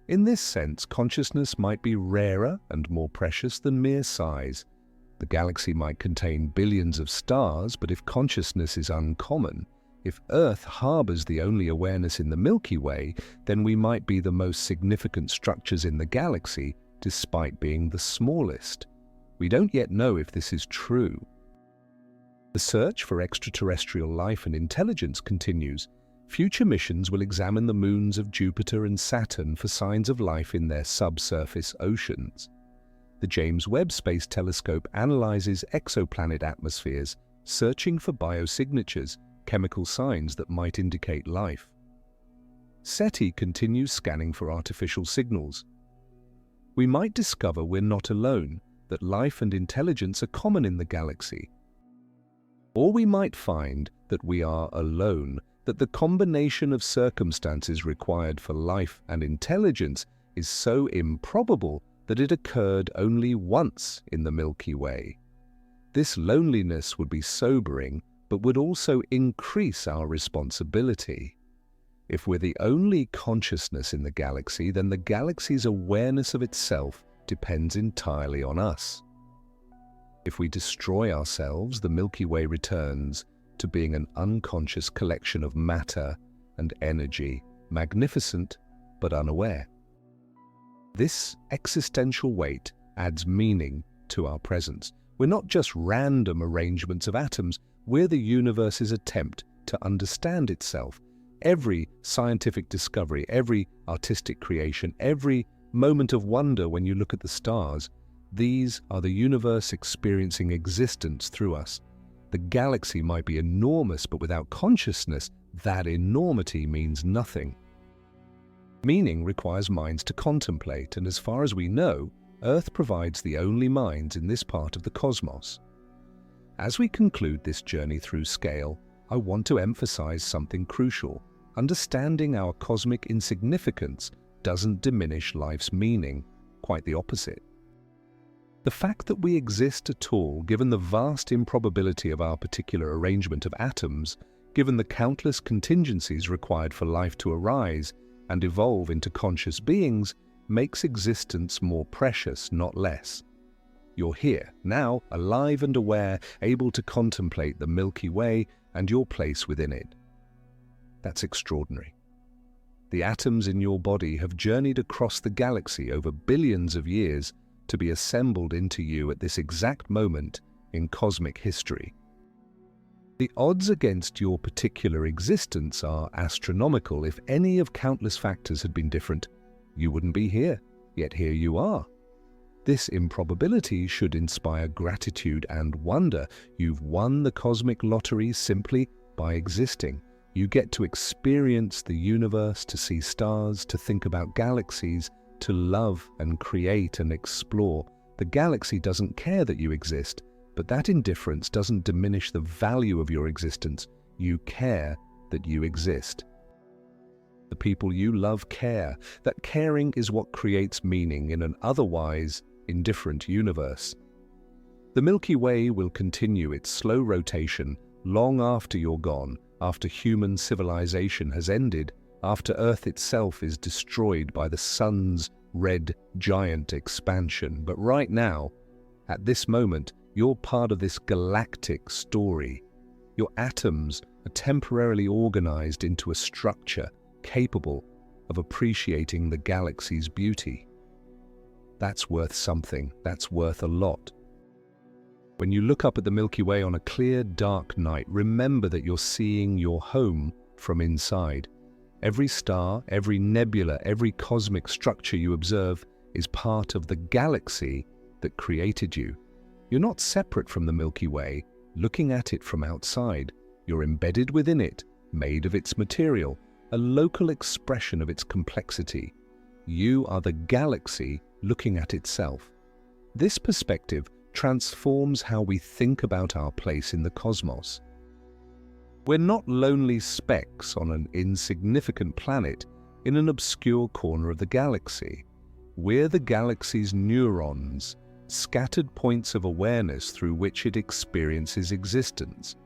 In this sense, consciousness might be rarer and more precious than mere size. The galaxy might contain billions of stars, but if consciousness is uncommon, if Earth harbors the only awareness in the Milky Way, then we might be the most significant structures in the galaxy, despite being the smallest. We don't yet know if this is true. The search for extraterrestrial life and intelligence continues. Future missions will examine the moons of Jupiter and Saturn for signs of life in their subsurface oceans. The James Webb Space Telescope analyzes exoplanet atmospheres, searching for biosignatures, chemical signs that might indicate life. SETI continues scanning for artificial signals. We might discover we're not alone, that life and intelligence are common in the galaxy. Or we might find that we are alone, that the combination of circumstances required for life and intelligence is so improbable that it occurred only once in the Milky Way. This loneliness would be sobering, but would also increase our responsibility. If we're the only consciousness in the galaxy, then the galaxy's awareness of itself depends entirely on us. If we destroy ourselves, the Milky Way returns to being an unconscious collection of matter and energy, magnificent but unaware. This existential weight adds meaning to our presence. We're not just random arrangements of atoms, we're the universe's attempt to understand itself. Every scientific discovery, every artistic creation, every moment of wonder when you look at the stars, these are the universe experiencing existence through us. The galaxy might be enormous, but without consciousness, that enormity means nothing. Meaning requires minds to contemplate, and as far as we know, Earth provides the only minds in this part of the cosmos. As we conclude this journey through scale, I want to emphasize something crucial. Understanding our cosmic insignificance doesn't diminish life's meaning, quite the opposite. The fact that we exist at all, given the vast improbability of our particular arrangement of atoms, given the countless contingencies required for life to arise and evolve into conscious beings, makes existence more precious, not less. You're here, now, alive and aware, able to contemplate the Milky Way and your place within it. That's extraordinary. The atoms in your body have journeyed across the galaxy over billions of years to be assembled into you at this exact moment in cosmic history. The odds against your particular existence are astronomical. If any of countless factors had been different, you wouldn't be here, yet here you are. This improbability should inspire gratitude and wonder. You've won the cosmic lottery simply by existing. You get to experience the universe, to see stars, to think about galaxies, to love and create and explore. The galaxy doesn't care that you exist, but that indifference doesn't diminish the value of your existence. You care that you exist. The people you love care. That caring is what creates meaning in an otherwise indifferent universe. The Milky Way will continue its slow rotation long after you're gone, after human civilization has ended, after Earth itself is destroyed by the sun's red giant expansion. But right now, at this moment, you're part of this galactic story. Your atoms are temporarily organized into a structure capable of appreciating the galaxy's beauty. That's worth something. That's worth a lot. When you look up at the Milky Way on a clear, dark night, remember that you're seeing your home from inside. Every star, every nebula, every cosmic structure you observe is part of the galaxy that created you. You're not separate from the Milky Way, looking at it from outside. You're embedded within it, made of its material. a local expression of its complexity. You are the galaxy looking at itself. This perspective transforms how we think about our place in the cosmos. We're not lonely specks on an insignificant planet in an obscure corner of the galaxy. We're the galaxy's neurons, scattered points of awareness through which it experiences existence.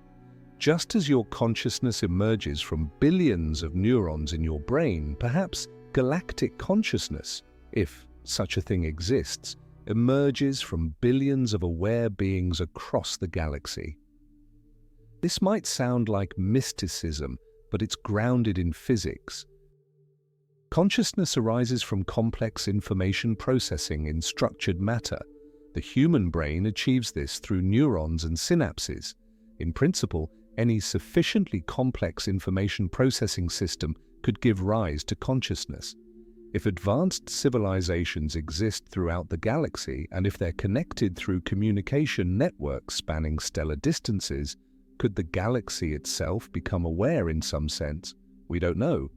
Just as your consciousness emerges from billions of neurons in your brain, perhaps galactic consciousness, if such a thing exists, emerges from billions of aware beings across the galaxy. This might sound like mysticism, but it's grounded in physics. Consciousness arises from complex information processing in structured matter. The human brain achieves this through neurons and synapses. In principle, any sufficiently complex information processing system could give rise to consciousness. If advanced civilizations exist throughout the galaxy, and if they're connected through communication networks spanning stellar distances, could the galaxy itself become aware in some sense? We don't know.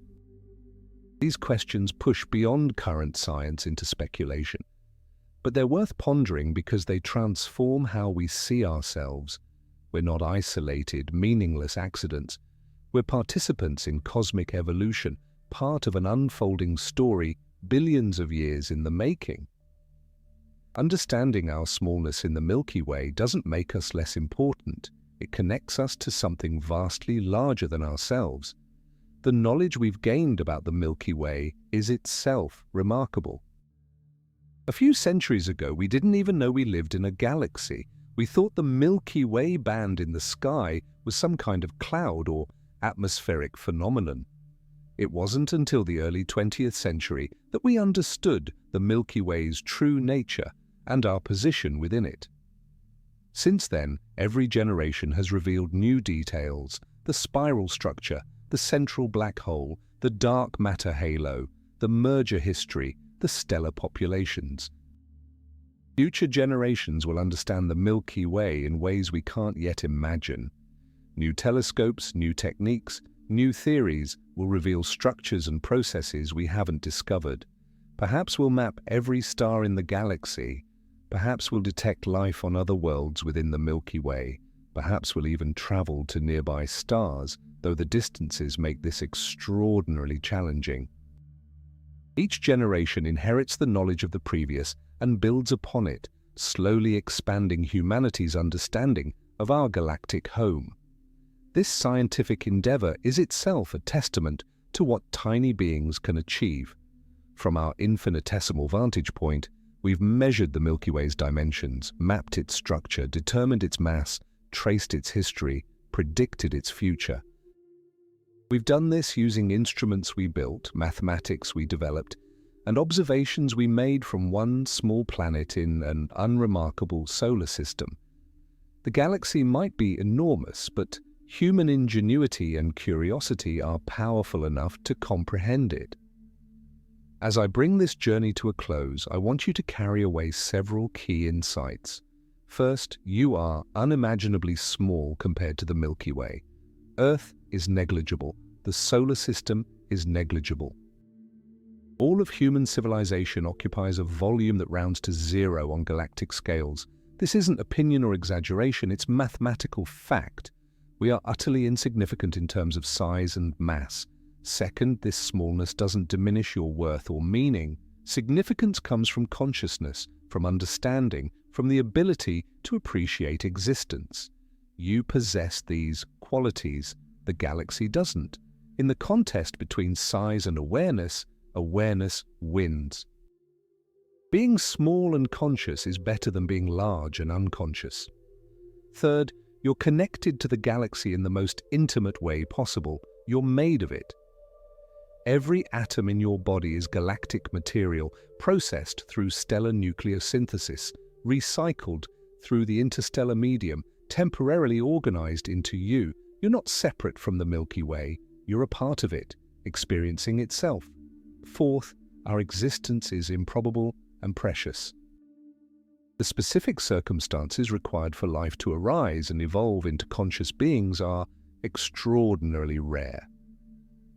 These questions push beyond current science into speculation. But they're worth pondering because they transform how we see ourselves. We're not isolated, meaningless accidents. We're participants in cosmic evolution, part of an unfolding story billions of years in the making. Understanding our smallness in the Milky Way doesn't make us less important. It connects us to something vastly larger than ourselves. The knowledge we've gained about the Milky Way is itself remarkable. A few centuries ago, we didn't even know we lived in a galaxy. We thought the Milky Way band in the sky was some kind of cloud or atmospheric phenomenon. It wasn't until the early 20th century that we understood the Milky Way's true nature and our position within it. Since then, every generation has revealed new details: the spiral structure, the central black hole, the dark matter halo, the merger history, the stellar populations. Future generations will understand the Milky Way in ways we can't yet imagine. New telescopes, new techniques, new theories will reveal structures and processes we haven't discovered. Perhaps we'll map every star in the galaxy. Perhaps we'll detect life on other worlds within the Milky Way. Perhaps we'll even travel to nearby stars, though the distances make this extraordinarily challenging. Each generation inherits the knowledge of the previous and builds upon it, slowly expanding humanity's understanding of our galactic home. This scientific endeavor is itself a testament to what tiny beings can achieve. From our infinitesimal vantage point, we've measured the Milky Way's dimensions, mapped its structure, determined its mass, traced its history, predicted its future. We've done this using instruments we built, mathematics we developed, and observations we made from one small planet in an unremarkable solar system. The galaxy might be enormous, but human ingenuity and curiosity are powerful enough to comprehend it. As I bring this journey to a close, I want you to carry away several key insights. First, you are unimaginably small compared to the Milky Way. Earth is negligible. The solar system is negligible. All of human civilization occupies a volume that rounds to zero on galactic scales. This isn't opinion or exaggeration, it's mathematical fact. We are utterly insignificant in terms of size and mass. Second, this smallness doesn't diminish your worth or meaning. Significance comes from consciousness, from understanding, from the ability to appreciate existence. You possess these qualities. The galaxy doesn't. In the contest between size and awareness, awareness wins. Being small and conscious is better than being large and unconscious. Third, you're connected to the galaxy in the most intimate way possible. You're made of it. Every atom in your body is galactic material, processed through stellar nucleosynthesis, recycled through the interstellar medium, temporarily organized into you. You're not separate from the Milky Way. You're a part of it, experiencing itself. Fourth, our existence is improbable and precious. The specific circumstances required for life to arise and evolve into conscious beings are extraordinarily rare.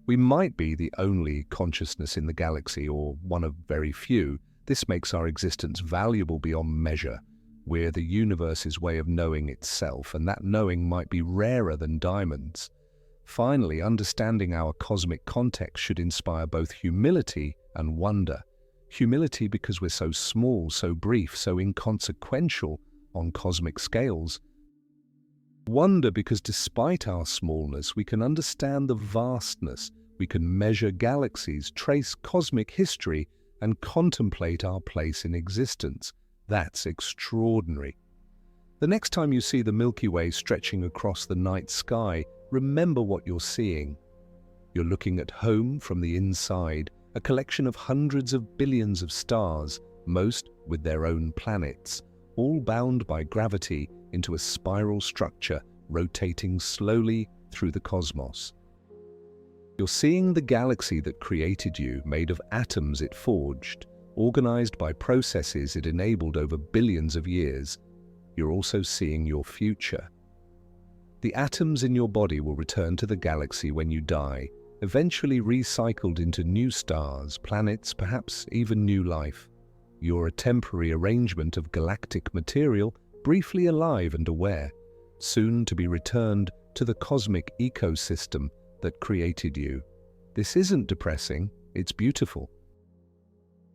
We might be the only consciousness in the galaxy, or one of very few. This makes our existence valuable beyond measure. We're the universe's way of knowing itself, and that knowing might be rarer than diamonds. Finally, understanding our cosmic context should inspire both humility and wonder. Humility because we're so small, so brief, so inconsequential on cosmic scales. Wonder because despite our smallness, we can understand the vastness. We can measure galaxies, trace cosmic history, and contemplate our place in existence. That's extraordinary. The next time you see the Milky Way stretching across the night sky, remember what you're seeing. You're looking at home from the inside, a collection of hundreds of billions of stars, most with their own planets, all bound by gravity into a spiral structure rotating slowly through the cosmos. You're seeing the galaxy that created you, made of atoms it forged, organized by processes it enabled over billions of years. You're also seeing your future. The atoms in your body will return to the galaxy when you die, eventually recycled into new stars, planets, perhaps even new life. You're a temporary arrangement of galactic material, briefly alive and aware, soon to be returned to the cosmic ecosystem that created you. This isn't depressing, it's beautiful.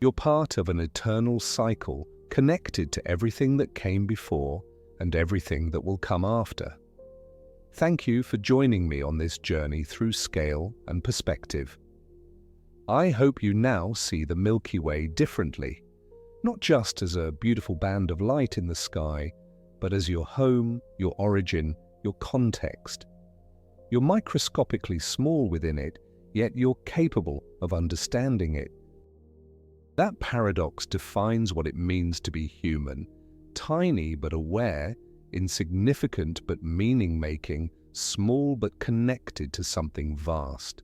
You're part of an eternal cycle, connected to everything that came before and everything that will come after. Thank you for joining me on this journey through scale and perspective. I hope you now see the Milky Way differently, not just as a beautiful band of light in the sky, but as your home, your origin, your context. You're microscopically small within it, yet you're capable of understanding it. That paradox defines what it means to be human, tiny but aware, insignificant but meaning-making, small but connected to something vast.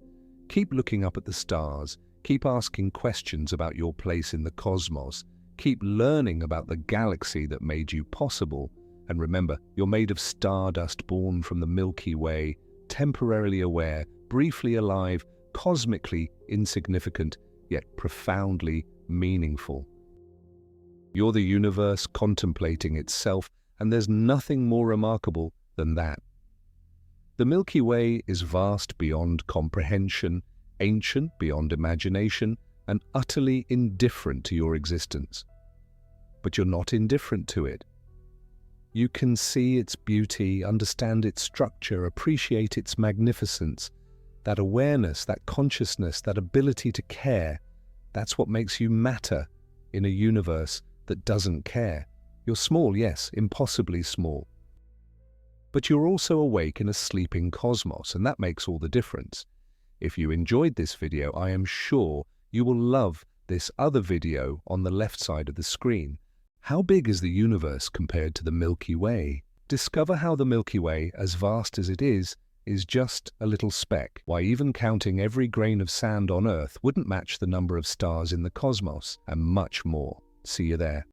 Keep looking up at the stars, keep asking questions about your place in the cosmos, keep learning about the galaxy that made you possible, and remember, you're made of stardust born from the Milky Way, temporarily aware, briefly alive, cosmically insignificant, yet profoundly meaningful. You're the universe contemplating itself, and there's nothing more remarkable than that. The Milky Way is vast beyond comprehension, ancient beyond imagination, and utterly indifferent to your existence. But you're not indifferent to it. You can see its beauty, understand its structure, appreciate its magnificence. That awareness, that consciousness, that ability to care, that's what makes you matter in a universe that doesn't care. You're small, yes, impossibly small. But you're also awake in a sleeping cosmos, and that makes all the difference. If you enjoyed this video, I am sure you will love this other video on the left side of the screen. How big is the universe compared to the Milky Way? Discover how the Milky Way, as vast as it is just a little speck. Why even counting every grain of sand on Earth wouldn't match the number of stars in the cosmos, and much more. See you there.